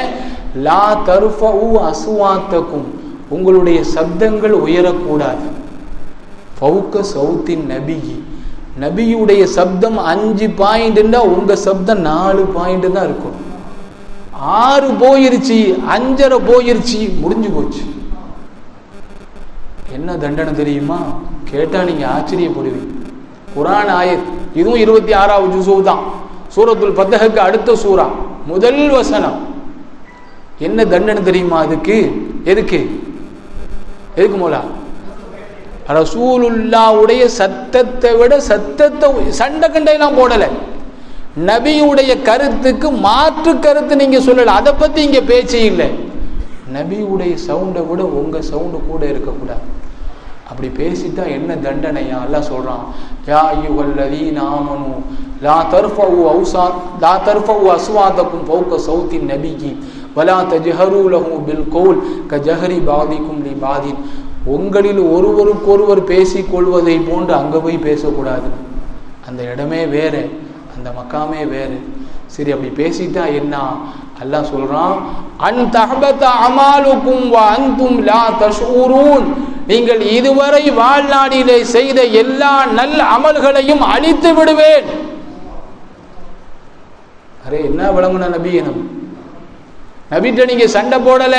[SPEAKER 2] லா தர்ஃபஉ அஸ்வாத்தக்கும், உங்களுடைய சப்தங்கள் உயரக்கூடாது. ஃபௌக சௌத்தின் நபி, நபியுடைய சப்தம் 5 பாயிண்ட்னா உங்க சப்தம் 4 பாயிண்ட் தான் இருக்கும். 6 போயிருச்சு 5.5 போயிருச்சு முடிஞ்சு போச்சு. என்ன தண்டனை தெரியுமா? கேட்டா நீங்க ஆச்சரியப்படுவீங்க. குர்ஆன் ஆயத் இதுவும் 26வது ஜுஸு தான். சூரத்துல் ஃபத்ஹுக்கு அடுத்த சூரா முதல் வசனம். என்ன தண்டனை தெரியுமா அதுக்கு? எதுக்கு மோலா? ரசூலுல்லாஹ்வுடைய சத்தத்தை விட சத்தத்தை சண்டை கண்டையெல்லாம் போடல. நபியுடைய கருத்துக்கு மாற்று கருத்து நீங்க சொல்லல. அதை பத்தி இங்க பேச்சே இல்லை. நபியுடைய சவுண்டை விட உங்க சவுண்டு கூட இருக்கக்கூடாது. அப்படி பேசிட்டா என்ன தண்டனையா? அல்லாஹ் சொல்றான். யா அய்யுஹல்லதீன ஆமனு லா தர்ஃபஉ அஸ்வாதக்கும் ஃபௌக சௌத்தின் நபியி வலா தஜ்ஹரு லஹு பில் கௌல் கஜஹரி பாதிக்கும் லிபாதின். உங்களில் ஒருவருக்கொருவர் பேசிக் கொள்வதை போன்று அங்க போய் பேசக்கூடாது. அந்த இடமே வேற, அந்த மக்காமே வேறு. சரி, அப்படி பேசிட்டா என்ன? அல்லாஹ் சொல்றான், அன் தஹபத அமாலுக்கும் வ அன்தும் லா தஷ்ஊரூன். நீங்கள் இதுவரை வாழ்நாளிலே செய்த எல்லா நல்ல அமல்களையும் அழித்து விடுவேன். அரே என்ன விளங்குன நபி? நபிட்ட நீங்க சண்டை போடல,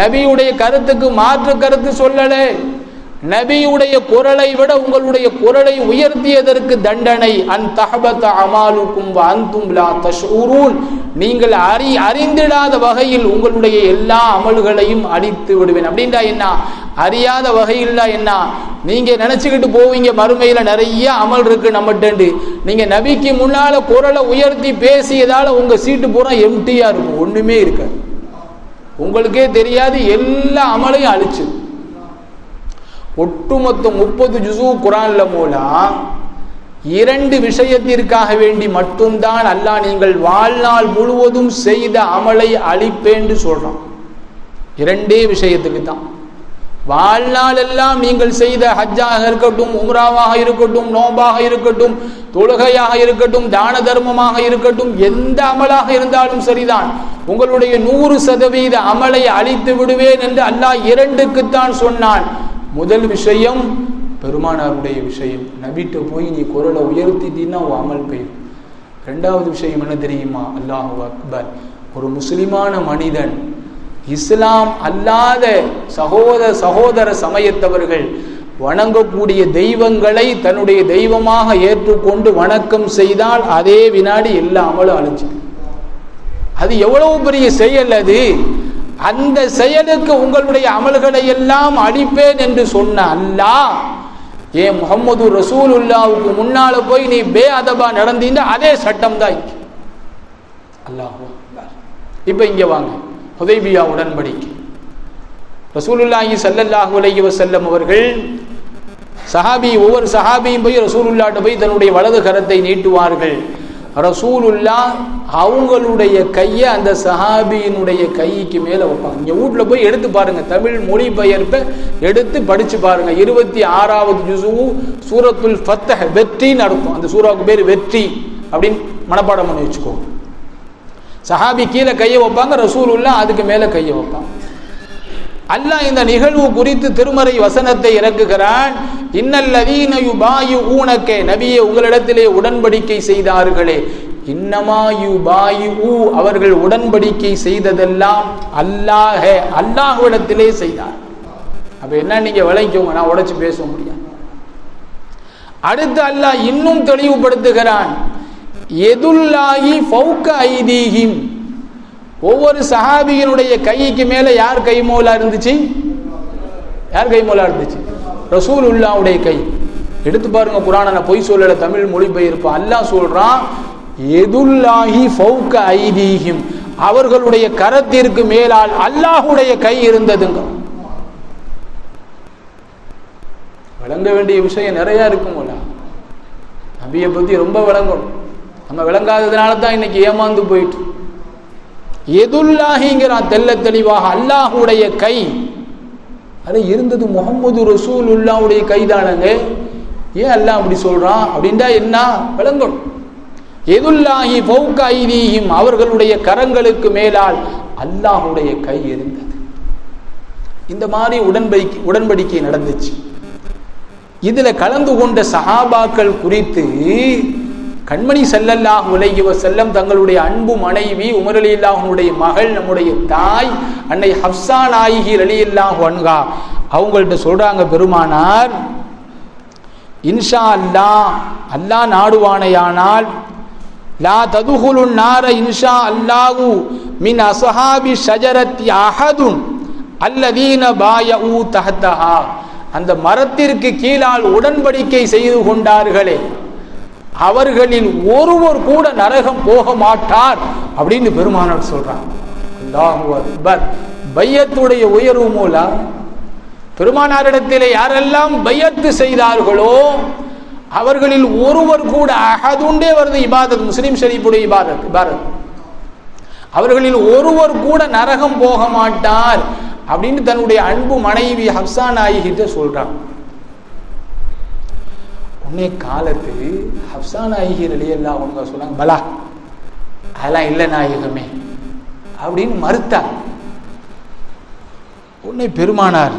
[SPEAKER 2] நபியுடைய கருத்துக்கு மாற்று கருத்து சொல்லல, நபியுடைய குரலை விட உங்களுடைய குரலை உயர்த்தியதற்கு தண்டனை அன் தஹபத அமாலுக்கும் வ அன்தும் லா தஷ்ஊரூன். நீங்கள் அறிந்திடாத வகையில் உங்களுடைய எல்லா அமல்களையும் அழித்து விடுவேன். அப்படின்னா என்ன? அறியாத வகையில் என்ன? நீங்க நினைச்சுக்கிட்டு போவீங்க மறுமையில நிறைய அமல் இருக்கு நம்மகிட்ட. நீங்க நபிக்கு முன்னால குரலை உயர்த்தி பேசியதால உங்க சீட்டு பூரா எம்டியா இருக்கும், ஒண்ணுமே இருக்காது. உங்களுக்கே தெரியாது, எல்லா அமலையும் அழிச்சு. ஒட்டுமொத்த 30 ஜுஸு குர்ஆன்ல மூலா 2 விஷயத்திற்காக வேண்டி மட்டும்தான் அல்லாஹ் நீங்கள் வாழ்நாள் முழுவதும் செய்த அமலை அழிப்பேன்னு சொல்றான். 2 விஷயத்துக்கு தான். வாழ்நாள் எல்லாம் நீங்கள் செய்த ஹஜ்ஜாக இருக்கட்டும், உம்ராவாக இருக்கட்டும், நோம்பாக இருக்கட்டும், தொழுகையாக இருக்கட்டும், தான தர்மமாக இருக்கட்டும், எந்த அமலாக இருந்தாலும் சரிதான், உங்களுடைய 100% அமலை அழித்து விடுவேன் என்று அல்லாஹ் 2க்குத்தான் சொன்னான். முதல் விஷயம் பெருமானாருடைய விஷயம். நபிட்ட போய் நீ குரலை உயர்த்திட்டீன்னா உன் அமல் பெய்யும். 2வது விஷயம் என்ன தெரியுமா? அல்லாஹு அக்பர். ஒரு முஸ்லிமான மனிதன் இஸ்லாம் அல்லாத சகோதர சமயத்தவர்கள் வணங்கக்கூடிய தெய்வங்களை தன்னுடைய தெய்வமாக ஏற்றுக்கொண்டு வணக்கம் செய்தால் அதே வினாடி எல்லா அமலும் அழிஞ்சு. அது எவ்வளவு பெரிய செயல் அது! அந்த செயலுக்கு உங்களுடைய அமல்களை எல்லாம் அழிப்பேன் என்று சொன்ன அல்லாஹ் ஏன் முஹம்மது ரசூலுல்லாவுக்கு முன்னால போய் நீ பே அதபா நடந்தீங்கன்னா அதே சட்டம் தான் இருக்கு. அல்லாஹ் இப்ப இங்க வாங்க, ஹுதைபியா உடன்படிக்கை. ரசூலுல்லாஹி ஸல்லல்லாஹு அலைஹி வஸல்லம் அவர்கள் ஒவ்வொரு சஹாபியும் போய் ரசூலுல்லாஹ்ட்ட போய் தன்னுடைய வலது கரத்தை நீட்டுவார்கள். ரசூலுல்லாஹ் அவங்களுடைய கையை அந்த சஹாபியினுடைய கைக்கு மேல வைப்பாங்க. இங்க வீட்டுல போய் எடுத்து பாருங்க, தமிழ் மொழிபெயர்ப்பை எடுத்து படிச்சு பாருங்க. 26வது ஜுஸு சூரத்துல் ஃபத்ஹ், வெற்றின்னு அர்த்தம். அந்த சூறாவுக்கு பேர் வெற்றி அப்படின்னு மனப்பாடம் பண்ணி வச்சுக்கோ. சஹாபி கீழே கையை வைப்பாங்க, ரசூலுல்லாஹ் அதுக்கு மேல கையை வைப்பாங்க. அல்லாஹ் இந்த நிகழ்வு குறித்து திருமறை வசனத்தை இறக்குகிறான். இன்னல்லதீன யுபாயிஊனக, நபியே உங்களிடத்திலே உடன்படிக்கை செய்தார்களே, இன்னமா யுபாயிஊ, அவர்கள் உடன்படிக்கை செய்ததெல்லாம் அல்லாஹ்விடத்திலே செய்தார். அப்ப என்ன நீங்க விளங்கிக்கோங்க, நான் உடைச்சு பேச முடியாது. அடுத்து அல்லாஹ் இன்னும் தெளிவுபடுத்துகிறான். யதுல்லாஹி ஃபௌக ஐதீஹிம், ஒவ்வொரு சஹாபியினுடைய கைக்கு மேல யார் கை மௌலா இருந்துச்சு? யார் கை மௌலா இருந்துச்சு? ரசூலுல்லாஹ்வுடைய கை. எடுத்து பாருங்க குர்ஆனை, நான் பொய் சொல்லல, தமிழ் மொழிபெயர்ப்பு. அல்லாஹ் சொல்றான் யதுல்லாஹி ஃபௌக ஐதீஹிம், அவர்களுடைய கரத்திற்கு மேலால் அல்லாஹ்வுடைய கை இருந்ததுங்க. விளங்க வேண்டிய விஷயம் நிறைய இருக்குங்கள. நபியை பத்தி ரொம்ப விளங்கணும். நம்ம விளங்காததுனால தான் இன்னைக்கு ஏமாந்து போயிட்டு. எதுல்லாஹிங்கிறான் தெல்ல தெளிவாக, அல்லாஹுடைய கை அது இருந்தது முஹம்மது ரசூலுல்லாஹ்வுடைய கைதானங்க. ஏன் அல்லாஹ் அப்படி சொல்றான் அப்படின்டா என்ன விளங்கணும். எதுல்லாஹி ஃபௌக ஐதீஹிம், அவர்களுடைய கரங்களுக்கு மேலால் அல்லாஹுடைய கை இருந்தது. இந்த மாதிரி உடன்படிக்கை நடந்துச்சு. இதுல கலந்து கொண்ட சஹாபாக்கள் குறித்து கண்மணி ஸல்லல்லாஹு அலைஹி வஸல்லம் தங்களுடைய அன்பு மனைவி உமர் ரலியல்லாஹுடைய மகள், நம்முடைய தாய் அன்னை ஹப்ஸா நாயகி ரலியல்லாஹு அன்ஹா அவங்கள்ட்ட சொல்றாங்க, பெருமானார் இன்ஷா அல்லாஹ், அல்லாஹ் நாடுவானையானால் லா ததுகுலுன் நார இன்ஷா அல்லாஹு மின் அஸ்ஹாபி ஷஜரத்தி அஹதுன் அல்லதீன பாயஉ தஹ்தஹா, அந்த மரத்திற்கு கீழால் உடன்படிக்கை செய்து கொண்டார்களே அவர்களில் ஒருவர் கூட நரகம் போக மாட்டார் அப்படின்னு பெருமானார் சொல்றாங்க. அல்லாஹு அக்பர். பையத்துடைய உயர்வு மூலம் பெருமானாரிடத்திலே யாரெல்லாம் பையத்து செய்தார்களோ அவர்களில் ஒருவர் கூட, அஹதுண்டே வருது இபாதத், முஸ்லிம் ஷரீஃபுடைய இபாதத், அவர்களில் ஒருவர் கூட நரகம் போக மாட்டார் அப்படின்னு தன்னுடைய அன்பு மனைவி ஹப்ஸா நாயகிட்ட சொல்றாங்க. உன்னே காலத்து ஹப்ஸா நாயகி ரலியல்லாஹு அன்ஹா சொன்னாங்க, பலா அதெல்லாம் இல்லை நாயகமே அப்படின்னு மறுத்தாங்க. உன்னை பெருமானார்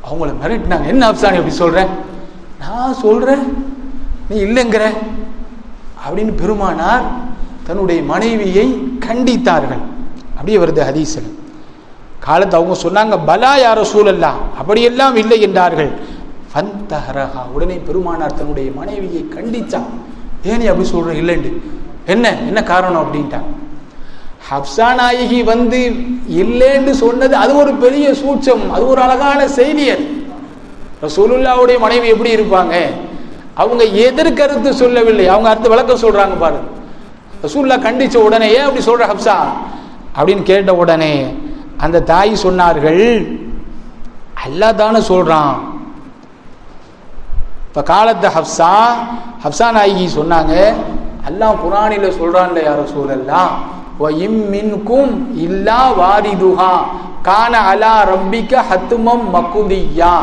[SPEAKER 2] அவங்கள மிரட்டினாங்க. என்ன ஹப்ஸா நீ அப்படி சொல்ற? நான் சொல்றேன் நீ இல்லைங்கிற அப்படின்னு பெருமானார் தன்னுடைய மனைவியை கண்டித்தார்கள். அப்படியே வருது ஹதீஸில். காலத்து அவங்க சொன்னாங்க, பலா யா ரசூலல்லாஹ், அப்படியெல்லாம் இல்லை என்றார்கள். ஃபந்தஹரஹா, உடனே பெருமானார் தன்னுடைய மனைவியை கண்டிச்சான். ஏன் அப்படி சொல்ற இல்லைண்டு, என்ன காரணம் அப்படின்ட்டான். ஹப்ஸா நாயகி வந்து இல்லைன்னு சொன்னது அது ஒரு பெரிய சூட்சம், அது ஒரு அழகான செய்தி. ரசூலுல்லாஹ்வுடைய மனைவி எப்படி இருப்பாங்க? அவங்க எதிர்கருத்து சொல்லவில்லை, அவங்க அடுத்து விளக்கம் சொல்றாங்க பாருங்க. ரசூலுல்லாஹ் கண்டிச்ச உடனே ஏன் அப்படி சொல்ற ஹப்ஸா அப்படின்னு கேட்ட உடனே அந்த தாய் சொன்னார்கள், அல்லாஹ் தானே சொல்றான். இப்ப காலத்தை ஹப்ஸா நாயகி சொன்னாங்க, அல்லாஹ் குர்ஆனில சொல்றான்ல யா ரசூலல்லாஹ், வ இம் மின்கும் இல்லா வாரிதுஹா கான அலா ரப்பிக ஹத்மம் மக்தியா,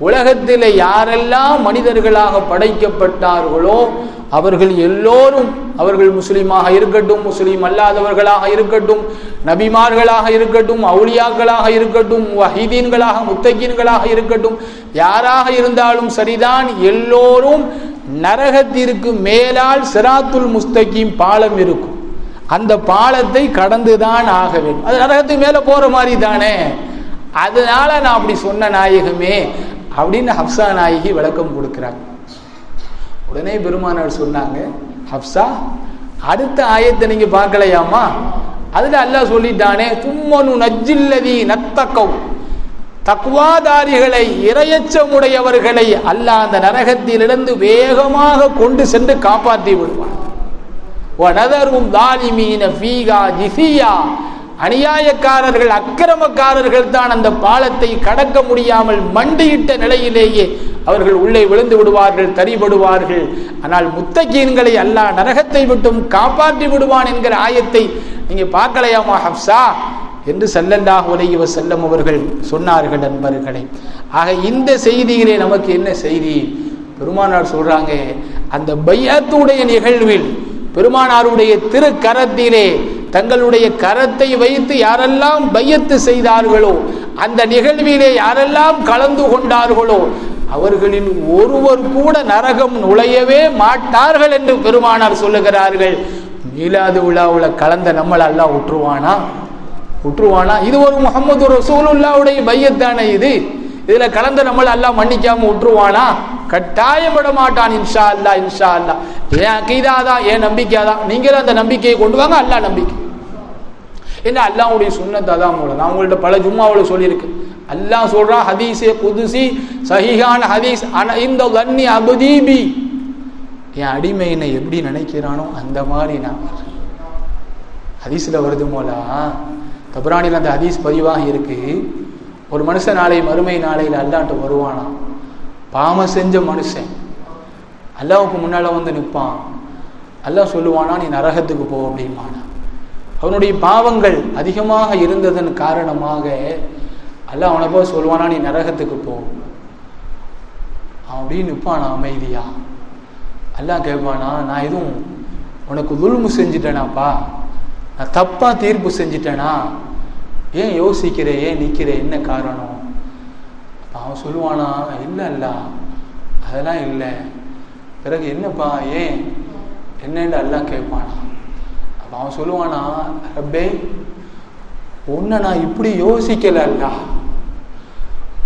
[SPEAKER 2] உலகத்தில் யாரெல்லாம் மனிதர்களாக படைக்கப்பட்டார்களோ அவர்கள் எல்லோரும், அவர்கள் முஸ்லீமாக இருக்கட்டும், முஸ்லீம் அல்லாதவர்களாக இருக்கட்டும், நபிமார்களாக இருக்கட்டும், அவுலியாக்களாக இருக்கட்டும், வஹீதீன்களாக முத்தகீன்களாக இருக்கட்டும், யாராக இருந்தாலும் சரிதான், எல்லோரும் நரகத்திற்கு மேலால் சிராத்துல் முஸ்தகீம் பாலம் இருக்கும். அந்த பாலத்தை கடந்துதான் ஆக வேண்டும். அது நரகத்துக்கு மேல போற மாதிரி தானே, அதனால நான் அப்படி சொன்ன நாயகமே அப்படின்னு ஹப்ஸா நாயகி விளக்கம் கொடுக்கிறாங்க. உடனே பெருமானார் சொன்னாங்க, ஹப்ஸா அடுத்த ஆயத்தை நீங்க பார்க்கலையாமா? அதுல அல்லாஹ் சொல்லிட்டானே, தும்மனு நஜ்ஜில்லதி நத்தகவ் தக்வாதாரிகளை, இரையச்சமுடையவர்களை அல்லாஹ் அந்த நரகத்திலிருந்து வேகமாக கொண்டு சென்று காப்பாற்றி விடுவான். அநியாயக்காரர்கள், அக்கிரமக்காரர்கள் தான் அந்த பாலத்தை கடக்க முடியாமல் மண்டியிட்ட நிலையிலேயே அவர்கள் உள்ளே விழுந்து விடுவார்கள், தரிபடுவார்கள். ஆனால் முத்தகீன்களை அல்லாஹ் நரகத்தை விட்டும் காப்பாற்றி விடுவான் என்கிற ஆயத்தை நீங்க பார்க்கலையாமா ஹப்ஸா என்று ஸல்லல்லாஹு அலைஹி வஸல்லம் அவர்கள் சொன்னார்கள். நண்பர்களே, ஆக இந்த செய்தியிலே நமக்கு என்ன செய்தி? பெருமானார் சொல்றாங்க, அந்த பைஅத்துடைய நிகழ்வில் பெருமானாருடைய திருக்கரத்திலே தங்களுடைய கரத்தை வைத்து யாரெல்லாம் பையத்து செய்தார்களோ, அந்த நிகழ்விலே யாரெல்லாம் கலந்து கொண்டார்களோ அவர்களில் ஒருவர் கூட நரகம் நுழையவே மாட்டார்கள் என்று பெருமானார் சொல்லுகிறார்கள். மீலாது விழாவில் கலந்த நம்மளை அல்லாஹ் விட்டுருவானா? இது ஒரு முஹம்மது ரசூலுல்லாஹ்வுடைய பையத்தானே இது. இதுல கலந்த நம்மளை அல்லாஹ் மன்னிக்காம விட்டுருவானா? கட்டாயம் விட மாட்டான். இன்ஷா அல்லாஹ், இன்ஷா அல்லாஹ். ஏன் அகீதாதான், ஏன் நம்பிக்கையாதான்? நீங்களும் அந்த நம்பிக்கையை கொண்டு வாங்க. அல்லாஹ் நம்பிக்கை என்ன? அல்லாஹ்வுடைய சுன்னத் அதான் மூலம். நான் உங்கள்ட்ட பல ஜும்மாவில் சொல்லியிருக்கேன். அல்லாஹ் சொல்றான், ஹதீஸே குதுசி சஹீஹான ஹதீஸ், இந்த லன்னி அபுதீபி, என் அடிமை என்னை எப்படி நினைக்கிறானோ அந்த மாதிரி நான் ஹதீஸ்ல வருது மோலா. தபரானில் அந்த ஹதீஸ் பதிவாக இருக்கு. ஒரு மனுஷன் நாளை மறுமை நாளையில் அல்லாஹ்ட்ட வருவானா, பாவம் செஞ்ச மனுஷன் அல்லாஹ்வுக்கு முன்னால வந்து நிற்பான். அல்லாஹ் சொல்லுவானா, நீ நரகத்துக்கு போ அப்படிமானா. அவனுடைய பாவங்கள் அதிகமாக இருந்ததன் காரணமாக அல்லாஹ் அவனை போய் சொல்லுவானா, நீ நரகத்துக்கு போ அப்படின்னு நிற்பானா அமைதியா. அல்லாஹ் கேட்பானா, நான் எதுவும் உனக்கு துல்மு செஞ்சுட்டேனாப்பா, நான் தப்பா தீர்ப்பு செஞ்சுட்டேனா, ஏன் யோசிக்கிறே, ஏன் நிற்கிறே, என்ன காரணம்? அவன் சொல்லுவானா, இல்லை அல்லா அதெல்லாம் இல்லை. பிறகு என்னப்பா, ஏன் என்னன்னு அல்லாஹ் கேட்பானா. அப்போ அவன் சொல்லுவானா, ரப்பே உன்னை நான் இப்படி யோசிக்கல அல்லா,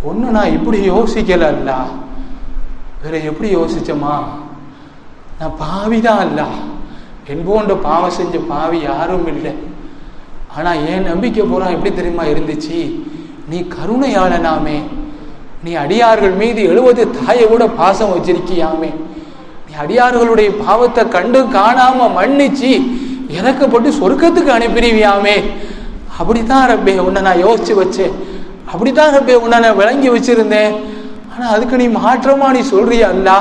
[SPEAKER 2] ஒன்று நான் இப்படி யோசிக்கல அல்லா, வேற எப்படி யோசிச்சமா? நான் பாவிதான் அல்ல, என்போன்ற பாவம் செஞ்ச பாவி யாரும் இல்லை. ஆனால் என் நம்பிக்கை பூரா எப்படி தெரியுமா இருந்துச்சு? நீ கருணையாளனாமே, நீ அடியார்கள் மீது 70 தாயை கூட பாசம் வச்சிருக்கியாமே, நீ அடியார்களுடைய பாவத்தை கண்டு காணாம மன்னிச்சு இறக்கப்பட்டு சொர்க்கத்துக்கு அனுப்பிடுவியாமே. அப்படித்தான் ரப்பே உன்னை நான் யோசிச்சு வச்சேன், அப்படித்தான் ரப்பே உன்னை நான் விளங்கி வச்சிருந்தேன். ஆனால் அதுக்கு நீ மாற்றமா நீ சொல்றியா அல்லா,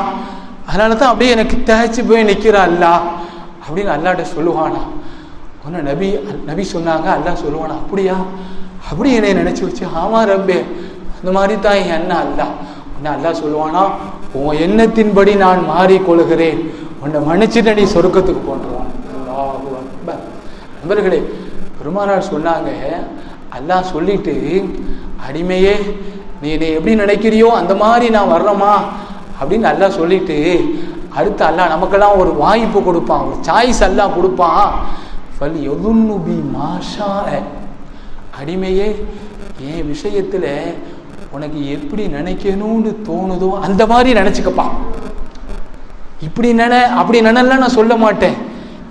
[SPEAKER 2] அதனால தான் அப்படியே எனக்கு தேய்ச்சி போய் நிற்கிறா அல்லா அப்படின்னு அல்லாட்ட சொல்லுவானா. ஒன்று நபி சொன்னாங்க, அல்லாஹ் சொல்லுவானா, அப்படியா, அப்படி என்னை நினைச்சு வச்சு, ஆமா ரப்பே அந்த மாதிரி தான் என் அண்ணா அல்லா. உன்னை அல்லாஹ் சொல்லுவானா, உன் எண்ணத்தின்படி நான் மாறிக்கொள்கிறேன், உன்னை மன்னிச்சுட்டு நீ சொர்க்கத்துக்கு போன்றுவான். நண்பர்களே, பெருமானார் சொன்னாங்க, அல்லாஹ் சொல்லிட்டு, அடிமையே நீ என்னை எப்படி நினைக்கிறியோ அந்த மாதிரி நான் வர்றோமா அப்படின்னு அல்லாஹ் சொல்லிட்டு, அடுத்து அல்லாஹ் நமக்கெல்லாம் ஒரு வாய்ப்பு கொடுப்பான், ஒரு சாய்ஸ் அல்லாஹ் கொடுப்பான். அடிமையே என் விஷயத்துல உனக்கு எப்படி நினைக்கணும்னு தோணுதோ அந்த மாதிரி நினைச்சுக்கப்பா. இப்படி அப்படி நினைலாம் நான் சொல்ல மாட்டேன்,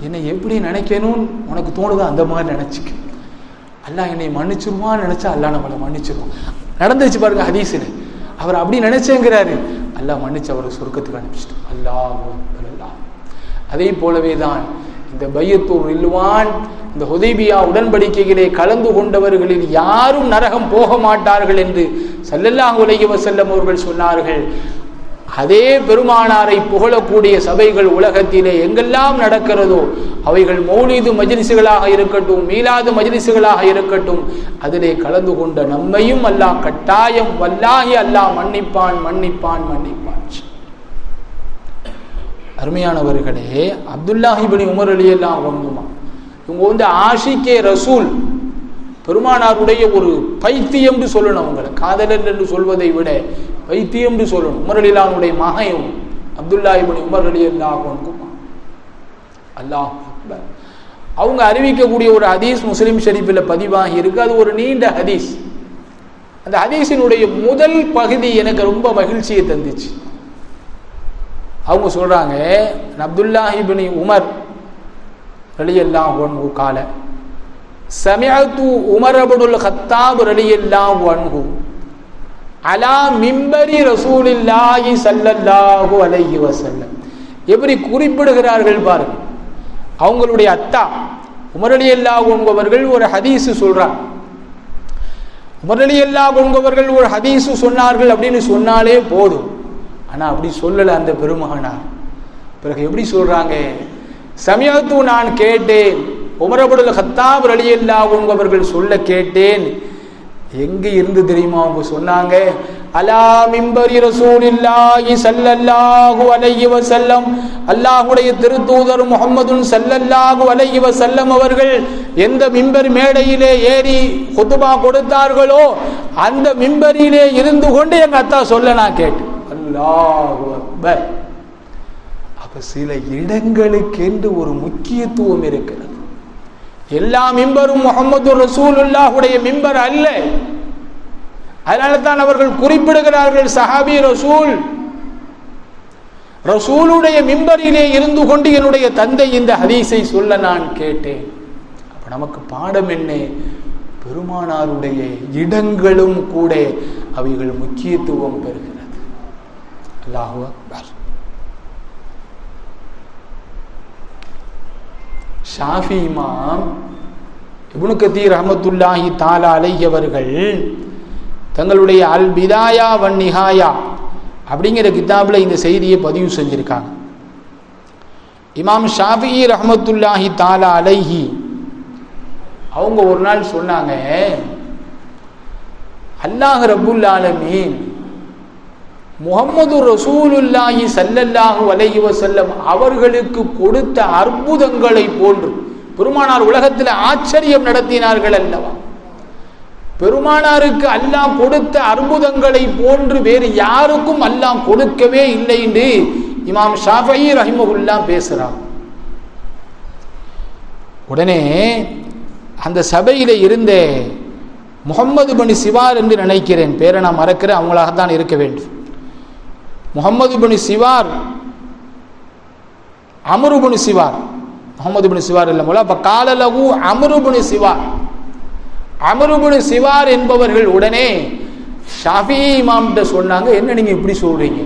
[SPEAKER 2] என்னை எப்படி நினைக்கணும்னு உனக்கு தோணுதோ அந்த மாதிரி நினைச்சுக்க. அல்லாஹ் என்னை மன்னிச்சிருவான்னு நினைச்சா அல்லாஹ் நம்மளை மன்னிச்சிருவான். நடந்துச்சு பாருங்க ஹதீஸ்ல, அவர் அப்படி நினைச்சேங்கிறாரு, அல்லாஹ் மன்னிச்சு அவரை சொர்க்கத்துக்கு அனுப்பிச்சிட்டோம். அல்லாஹ். அதே போலவே தான் இந்த பையத்தூர் ரில்வான், இந்த ஹுதைபியா உடன்படிக்கையிலே கலந்து கொண்டவர்களில் யாரும் நரகம் போக மாட்டார்கள் என்று ஸல்லல்லாஹு அலைஹி வஸல்லம் அவர்கள் சொன்னார்கள். அதே பெருமானாரை புகழக்கூடிய சபைகள் உலகத்திலே எங்கெல்லாம் நடக்கிறதோ அவைகள் மௌலிது மஜ்லிஸ்களாக இருக்கட்டும், மீலாது மஜ்லிஸ்களாக இருக்கட்டும், அதிலே கலந்து கொண்ட நம்மையும் அல்லாஹ் கட்டாயம் வல்லாஹி அல்லாஹ் மன்னிப்பான் மன்னிப்பான் மன்னிப்பான். அருமையானவர்களே, அப்துல்லாஹ் இப்னு உமர் ரலியல்லாஹு அன்ஹுமா இவங்க ஆஷிகே ரசூல், பெருமானாருடைய ஒரு பைத்தியம் என்று சொல்லணும். அவங்களை காதலர் என்று சொல்வதை விட பைத்தியம் என்று சொல்லணும். உமர் ரலியல்லாஹுடைய மகன் அப்துல்லாஹ் இப்னு உமர் ரலியல்லாஹு அன்ஹுமா. அல்லாஹ் அக்பர். அவங்க அறிவிக்கக்கூடிய ஒரு ஹதீஸ் முஸ்லிம் ஷரீஃபில் பதிவாகி இருக்கு. அது ஒரு நீண்ட ஹதீஸ். அந்த ஹதீஸினுடைய முதல் பகுதி எனக்கு ரொம்ப மகிழ்ச்சியை தந்துச்சு. அவங்க சொல்றாங்க, அப்துல்லாஹ் இப்னு உமர் ரலியல்லாஹு அன்ஹு கால சமிஅது உமர் இப்னுல் கத்தாப் ரலியல்லாஹு அன்ஹு அலா மிம்பரி ரசூலில்லாஹி ஸல்லல்லாஹு அலைஹி வஸல்லம். எப்படி குறிப்பிடுகிறார்கள் பாருங்க. அவங்களுடைய அத்தா உமர் ரலியல்லாஹு அன்ஹு அவர்கள் ஒரு ஹதீஸ் சொல்றாங்க. உமர் ரலியல்லாஹு அன்ஹு அவர்கள் ஒரு ஹதீஸ் சொன்னார்கள் அப்படின்னு சொன்னாலே போதும். ஆனா அப்படி சொல்லல அந்த பெருமகனார். பிறகு எப்படி சொல்றாங்க? சமயத்து நான் கேட்டேன், உமர் இப்னுல் கத்தாப் ரலியல்லாஹு அன்ஹு அவர்கள் சொல்ல கேட்டேன். எங்க இருந்து தெரியுமா அவங்க சொன்னாங்க? அலா மிம்பரி ரசூலில்லாஹி ஸல்லல்லாஹு அலைஹி வஸல்லம், அல்லாஹ்வுடைய திருத்தூதர் முஹம்மதுன் ஸல்லல்லாஹு அலைஹி வஸல்லம் அவர்கள் எந்த மிம்பர் மேடையிலே ஏறி குத்பா கொடுத்தார்களோ அந்த மிம்பரிலே இருந்து கொண்டு எங்க அத்தா சொல்ல நான் கேட்டேன். அல்லாஹு அக்பர். அப்ப சில இடங்களுக்கு என்று ஒரு முக்கியத்துவம் இருக்கிறது. எல்லா மிம்பரும் முஹம்மது ரசூலுல்லாஹுடைய மிம்பர் அல்ல. அதனால தான் அவர்கள் குறிப்பிடுகிறார்கள், சஹாபி ரசூலுடைய மிம்பரிலே இருந்து கொண்டு என்னுடைய தந்தை இந்த ஹதீஸை சொல்ல நான் கேட்டேன். அப்ப நமக்கு பாடம் என்ன? பெருமானாருடைய இடங்களும் கூட அவைகள் முக்கியத்துவம் பெறுகிறது. அல்லாஹு அக்பர். ஷாஃபி இமாம் இப்னு கதீர் ரஹ்மத்துல்லாஹி தஆலா அலைஹி அவர்கள் தங்களுடைய அல் பிதாயா வன் நிஹாயா அப்படிங்கிற கிதாபில் இந்த செய்தியை பதிவு செஞ்சிருக்காங்க. இமாம் ஷாஃபி ரஹ்மத்துல்லாஹி தஆலா அலைஹி அவங்க ஒரு நாள் சொன்னாங்க, அல்லாஹ் ரப்புல் ஆலமீன் முஹம்மது ரசூலுல்லாஹி ஸல்லல்லாஹு அலைஹி வஸல்லம் அவர்களுக்கு கொடுத்த அற்புதங்களை போன்று பெருமானார் உலகத்தில் ஆச்சரியம் நடத்தினார்கள் அல்லவா? பெருமானாருக்கு அல்லாஹ் கொடுத்த அற்புதங்களை போன்று வேறு யாருக்கும் அல்லாஹ் கொடுக்கவே இல்லை என்று இமாம் ஷாஃபி ரஹிமஹுல்லாஹ் பேசுறார். உடனே அந்த சபையில இருந்த முஹம்மது பின் சிவார் என்று நினைக்கிறேன், பேரை நான் மறக்கிறேன், அவங்களாகத்தான் இருக்க வேண்டும். முஹம்மது பின் சிவார், அம்ரு பின் சிவார், முஹம்மது பின் சிவார் இல்ல போல. அப்ப காலலகு அம்ரு பின் சிவார், அம்ரு பின் சிவார் என்பவர்கள் உடனே ஷாஃபி இமாம்கிட்ட சொன்னாங்க, என்ன நீங்க இப்படி சொல்றீங்க?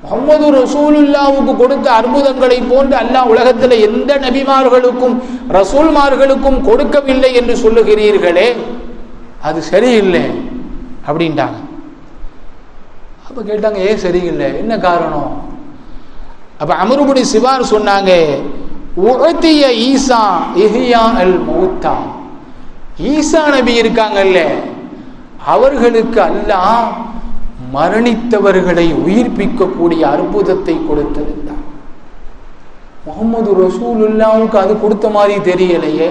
[SPEAKER 2] முஹம்மது ரசூலுல்லாஹ்வுக்கு கொடுத்த அற்புதங்களை போன்று அல்லாஹ் உலகத்தில் எந்த நபிமார்களுக்கும் ரசூல்மார்களுக்கும் கொடுக்கவில்லை என்று சொல்லுகிறீர்களே, அது சரியில்லை அப்படின்ட்டாங்க. அப்ப கேட்டாங்க, ஏன் சரியில்லை, என்ன காரணம்? அப்ப அம்ரு பின் சிவார் சொன்னாங்க, உஅதிய ஈசா இஹ்யா அல் மௌத்தா, ஈசா நபி இருக்காங்கல்ல, அவர்களுக்கு அல்லாஹ் மரணித்தவர்களை உயிர்ப்பிக்கக்கூடிய அற்புதத்தை கொடுத்திருந்தார். முஹம்மது ரசூலுல்லாஹ்வுக்கு அது கொடுத்த மாதிரி தெரியலையே.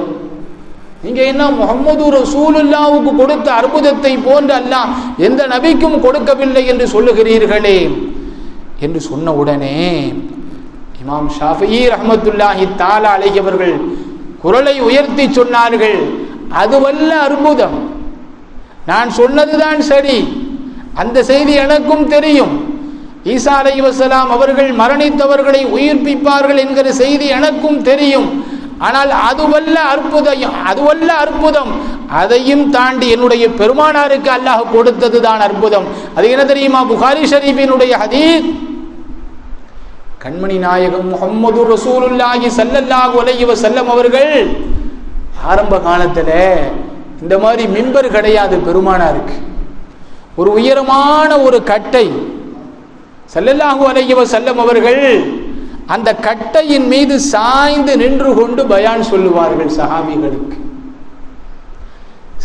[SPEAKER 2] நீங்க என்ன முஹம்மது ரசூலுல்லாஹ்வுக்கு கொடுத்த அற்புதத்தை போன்று அல்லாஹ் எந்த நபிக்கும் கொடுக்கவில்லை என்று சொல்லுகிறீர்களே என்று சொன்ன உடனே இமாம் ஷாஃபி ரஹ்மத்துல்லாஹி தஆலா அலைஹி அவர்கள் குரலை உயர்த்தி சொன்னார்கள், அதுவல்ல அற்புதம், நான் சொன்னதுதான் சரி, அந்த செய்தி எனக்கும் தெரியும். ஈசா அலைஹிஸ்ஸலாம் அவர்கள் மரணித்தவர்களை உயிர்ப்பிப்பார்கள் என்கிற செய்தி எனக்கும் தெரியும். ஆனால் அதுவல்ல அற்புதம், அதையும் தாண்டி என்னுடைய பெருமானாருக்கு அல்லாஹ் கொடுத்ததுதான் அற்புதம். அது என்ன தெரியுமா? புகாரி ஷரீஃபினுடைய ஹதீஸ், கண்மணி நாயகம் முஹம்மது ரசூலுல்லாஹி ஸல்லல்லாஹு அலைஹி வஸல்லம் அவர்கள் ஆரம்ப காலத்துல இந்த மாதிரி மிம்பர் கிடையாது பெருமானாருக்கு. ஒரு உயரமான ஒரு கட்டை, ஸல்லல்லாஹு அலைஹி வஸல்லம் அவர்கள் அந்த கட்டையின் மீது சாய்ந்து நின்று கொண்டு பயான் சொல்லுவார்கள் சஹாபிகளுக்கு.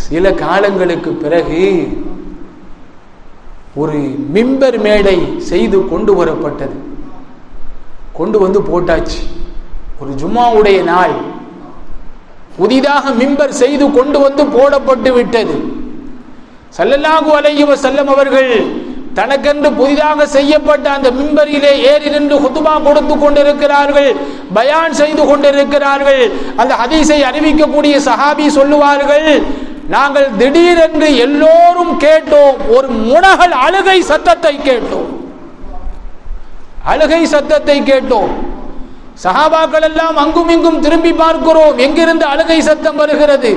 [SPEAKER 2] சில காலங்களுக்கு பிறகு ஒரு மிம்பர் மேடை செய்து கொண்டு வரப்பட்டது, கொண்டு வந்து போட்டாச்சு. ஒரு ஜும்மாவுடைய நாள், புதிதாக மிம்பர் செய்து கொண்டு வந்து போடப்பட்டு விட்டது. ஸல்லல்லாஹு அலைஹி வஸல்லம் அவர்கள் தனக்கென்று புதிதாக செய்யப்பட்ட அந்த மிம்பரிலே ஏறி நின்று குத்பா கொடுத்து கொண்டிருக்கிறார்கள், பயான் செய்து கொண்டிருக்கிறார்கள். அந்த ஹதீஸை அறிவிக்கக்கூடிய சஹாபி சொல்லுவார்கள், நாங்கள் திடீரென்று எல்லோரும் கேட்டோம், ஒரு முனகல் அழுகை சத்தத்தை கேட்டோம், அழுகை சத்தத்தை கேட்டோம். சஹாபாக்கள் எல்லாம் அங்கும் இங்கும் திரும்பி பார்க்கிறோம், எங்கிருந்து அழுகை சத்தம் வருகிறது?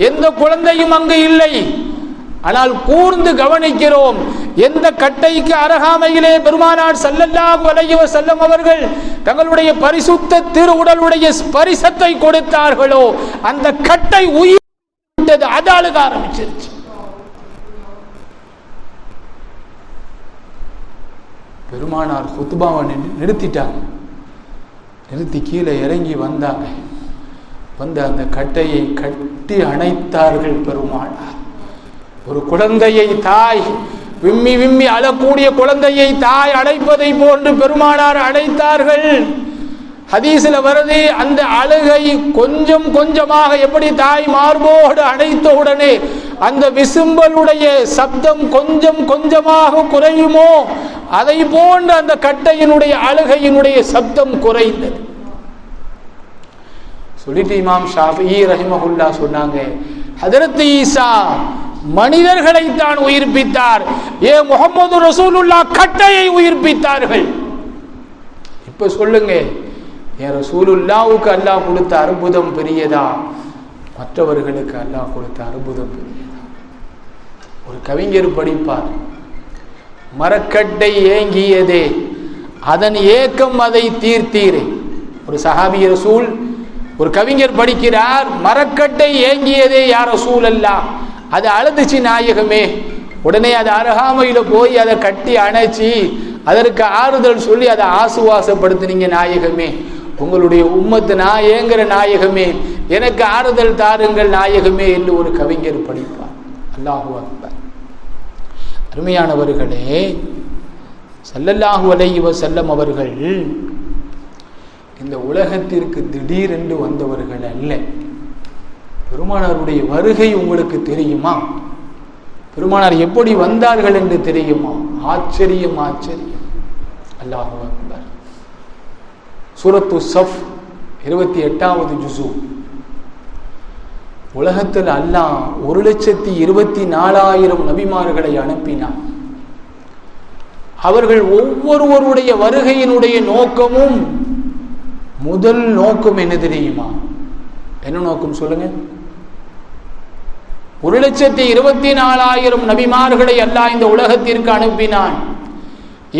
[SPEAKER 2] எந்த குழந்தையும் அங்கு இல்லை. ஆனால் கூர்ந்து கவனிக்கிறோம், எந்த கட்டைக்கு அருகாமையிலே பெருமானார் ஸல்லல்லாஹு அலைஹி வஸல்லம் அவர்கள் தங்களுடைய பரிசுத்த திருவுடலுடைய ஸ்பரிசத்தை கொடுத்தார்களோ அந்த கட்டை உயிர் விட்டது, அது அழுக ஆரம்பிச்சிருச்சு. பெருமானார் குத்பாவை நிறுத்திட்டாங்க. நிறுத்தி கீழே இறங்கி வந்தாங்க. வந்து அந்த கட்டையை கட்டி அணைத்தார்கள் பெருமானார். ஒரு குழந்தையை தாய் விம்மி விம்மி அழக்கூடிய குழந்தையை தாய் அழைப்பதை போன்று பெருமானார் அழைத்தார்கள். ஹதீஸ்ல வருது, அந்த அழுகை கொஞ்சம் கொஞ்சமாக எப்படி தாய் மார்போடு அணைத்த உடனே அந்த விசும்பலுடைய சப்தம் கொஞ்சம் கொஞ்சமாக குறையுமோ அதை போன்று அந்த கட்டையினுடைய அழுகையினுடைய சப்தம் குறைந்தது. சொல்லிட்டு இமாம் ஷாஃபிஈ ரஹிமஹுல்லா சொன்னாங்க, ஹஜ்ரத் ஈசா மனிதர்களை தான் உயிர்ப்பித்தார், முஹம்மது ரசூலுல்லாஹ் கட்டையை உயிர்ப்பித்தார்கள். இப்ப சொல்லுங்க, ரசூலுல்லாஹ்வுக்கு அல்லாஹ் கொடுத்த அற்புதம் பெரியதா, மற்றவர்களுக்கு அல்லாஹ் கொடுத்த அற்புதம் பெரியதா? ஒரு கவிஞர் படிப்பார், மரக்கட்டை ஏங்கியதே அதன் ஏக்கம் அதை தீர்த்தீரே. ஒரு சஹாபி ரசூல், ஒரு கவிஞர் படிக்கிறார், மரக்கட்டை ஏங்கியதே யா ரசூலல்லாஹ், அது அழுதுச்சு நாயகமே. உடனே அது அருகாமையில போய் அதை கட்டி அணைச்சி அதற்கு ஆறுதல் சொல்லி அதை ஆசுவாசப்படுத்தினீங்க நாயகமே. உங்களுடைய உம்மத்து நான் ஏங்குற நாயகமே, எனக்கு ஆறுதல் தாருங்கள் நாயகமே என்று ஒரு கவிஞர் படிப்பார். அல்லாஹு அக்பர். அருமையானவர்களே, ஸல்லல்லாஹு அலைஹி வஸல்லம் அவர்கள் இந்த உலகத்திற்கு திடீரென்று வந்தவர்கள் அல்ல. பெருமானாருடைய வருகை உங்களுக்கு தெரியுமா? பெருமானார் எப்படி வந்தார்கள் என்று தெரியுமா? ஆச்சரியம் ஆச்சரியம். அல்லாஹு அக்பர். சூரத்து ஸஃப் 28வது ஜுஸு. உலகத்தில் அல்லாஹ் 1,24,000 நபிமார்களை அனுப்பினார். அவர்கள் ஒவ்வொருவருடைய வருகையினுடைய நோக்கமும், முதல் நோக்கம் என்ன தெரியுமா? என்ன நோக்கம் சொல்லுங்க? 1,24,000 நபிமார்களை அல்லாஹ் இந்த உலகத்திற்கு அனுப்பினான்.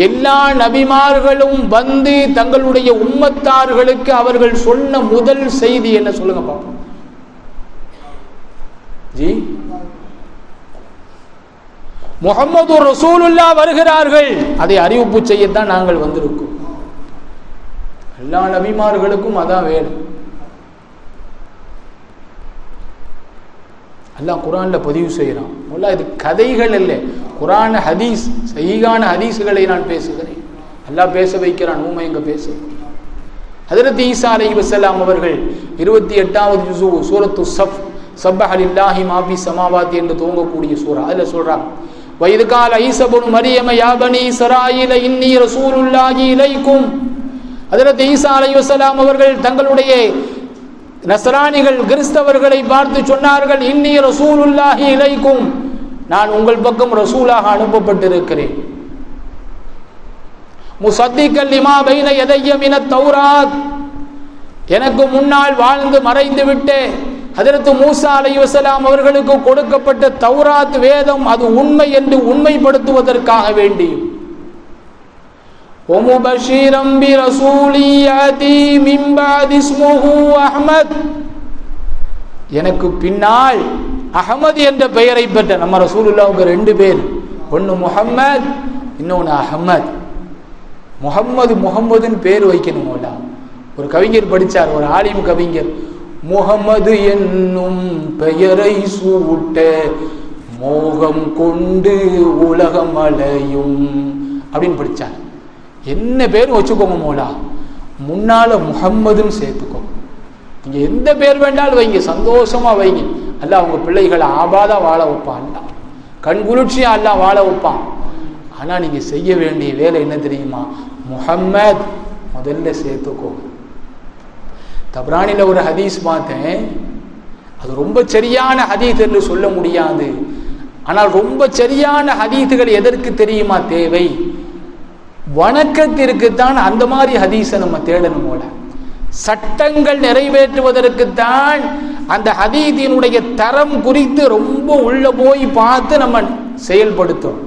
[SPEAKER 2] எல்லா நபிமார்களும் வந்து தங்களுடைய உம்மத்தார்களுக்கு அவர்கள் சொன்ன முதல் செய்தி என்ன சொல்லுங்க பாப்போம். ஜி, முஹம்மது ரசூலுல்லாஹ் வருகிறார்கள், அதை அறிவிப்பு செய்யத்தான் நாங்கள் வந்திருக்கோம். எல்லா நபிமார்களுக்கும் அதான் வேணும். அல்லாஹ் குர்ஆன்ல பதிவு செய்யறான். இது கதைகள் அல்ல, குர்ஆன் ஹதீஸ், சஹீஹான ஹதீஸ்களை நான் பேசுகிறேன். அல்லாஹ் பேச வைக்கிறான், ஊமை எங்க பேச. ஹஜ்ரத் ஈசா அலைஹிஸ்ஸலாம் அவர்கள் 28வது ஜுஸு சூரத்து ஸஃப், ஸப்பஹ லில்லாஹி மா ஃபி ஸமாவாத்தி என்று துவங்கக்கூடிய சூரா. அதுல சொல்றாங்க, வஇத் கால ஈஸா இப்னு மரியம யா பனி இஸ்ராயீல இன்னி ரசூலுல்லாஹி இலைக்கும். ஹஜ்ரத் ஈசா அலைஹிஸ்ஸலாம் அவர்கள் தங்களுடைய நஸ்ரானிகள் கிறிஸ்தவர்களை பார்த்து சொன்னார்கள், இன்னி ரசூலுல்லாஹி இலைக்கும், நான் உங்கள் பக்கம் ரசூலாக அனுப்பப்பட்டிருக்கிறேன். முஸத்திகல் லிமா பைன யதைய மினத் தௌராத், எனக்கு முன்னால் வாழ்ந்து மறைந்து விட்டு ஹஜ்ரத் மூசா அலைஹிஸ்ஸலாம் அவர்களுக்கு கொடுக்கப்பட்ட தௌராத் வேதம் அது உண்மை என்று உண்மைப்படுத்துவதற்காக வேண்டி, وَمُبَشِّرًا بِرَسُولٍ يَأْتِي مِنْ بَعْدِهِ اسْمُهُ أَحْمَدُ, எனக்கு பின்னால் அஹ்மத் என்ற பெயரை பெற்ற நம்ம ரசூலுல்லாஹ்வுக்கு 2 பேர், ஒன்னு முஹம்மத், இன்னொன்னு அஹ்மத். முஹம்மதுன்னு பேர் வைக்கணுமோல. ஒரு கவிஞர் படிச்சார், ஒரு ஆலிம் கவிஞர், முஹம்மது என்னும் பெயரை சூட்ட மோகம் கொண்டு உலகம் அலையும் அப்படின்னு படிச்சார். என்ன பேர் வச்சுக்கோங்க மோலா, முன்னால முஹம்மதுன்னு சேர்த்துக்கோங்க. நீங்க எந்த பேர் வேண்டாலும் வைங்க, சந்தோஷமா வைங்க. அல்லாஹ் அவங்க பிள்ளைகளை ஆபாதா வாழ வைப்பான், அல்லாஹ் கண்குளிர்ச்சியா அல்லாஹ் வாழ வைப்பான். ஆனா நீங்க செய்ய வேண்டிய வேலை என்ன தெரியுமா? முஹம்மத் முதல்ல சேர்த்துக்கோங்க. தப்ரானில ஒரு ஹதீஸ் பார்த்தேன், அது ரொம்ப சரியான ஹதீஸ் என்று சொல்ல முடியாது. ஆனால் ரொம்ப சரியான ஹதீஸுகள் எதற்கு தெரியுமா தேவை? வணக்கத்திற்குத்தான் அந்த மாதிரி ஹதீஸை நம்ம தேடணும் போல. சட்டங்கள் நிறைவேற்றுவதற்குத்தான் அந்த ஹதீஸினுடைய தரம் குறித்து ரொம்ப உள்ள போய் பார்த்து நம்ம செயல்படுத்தணும்.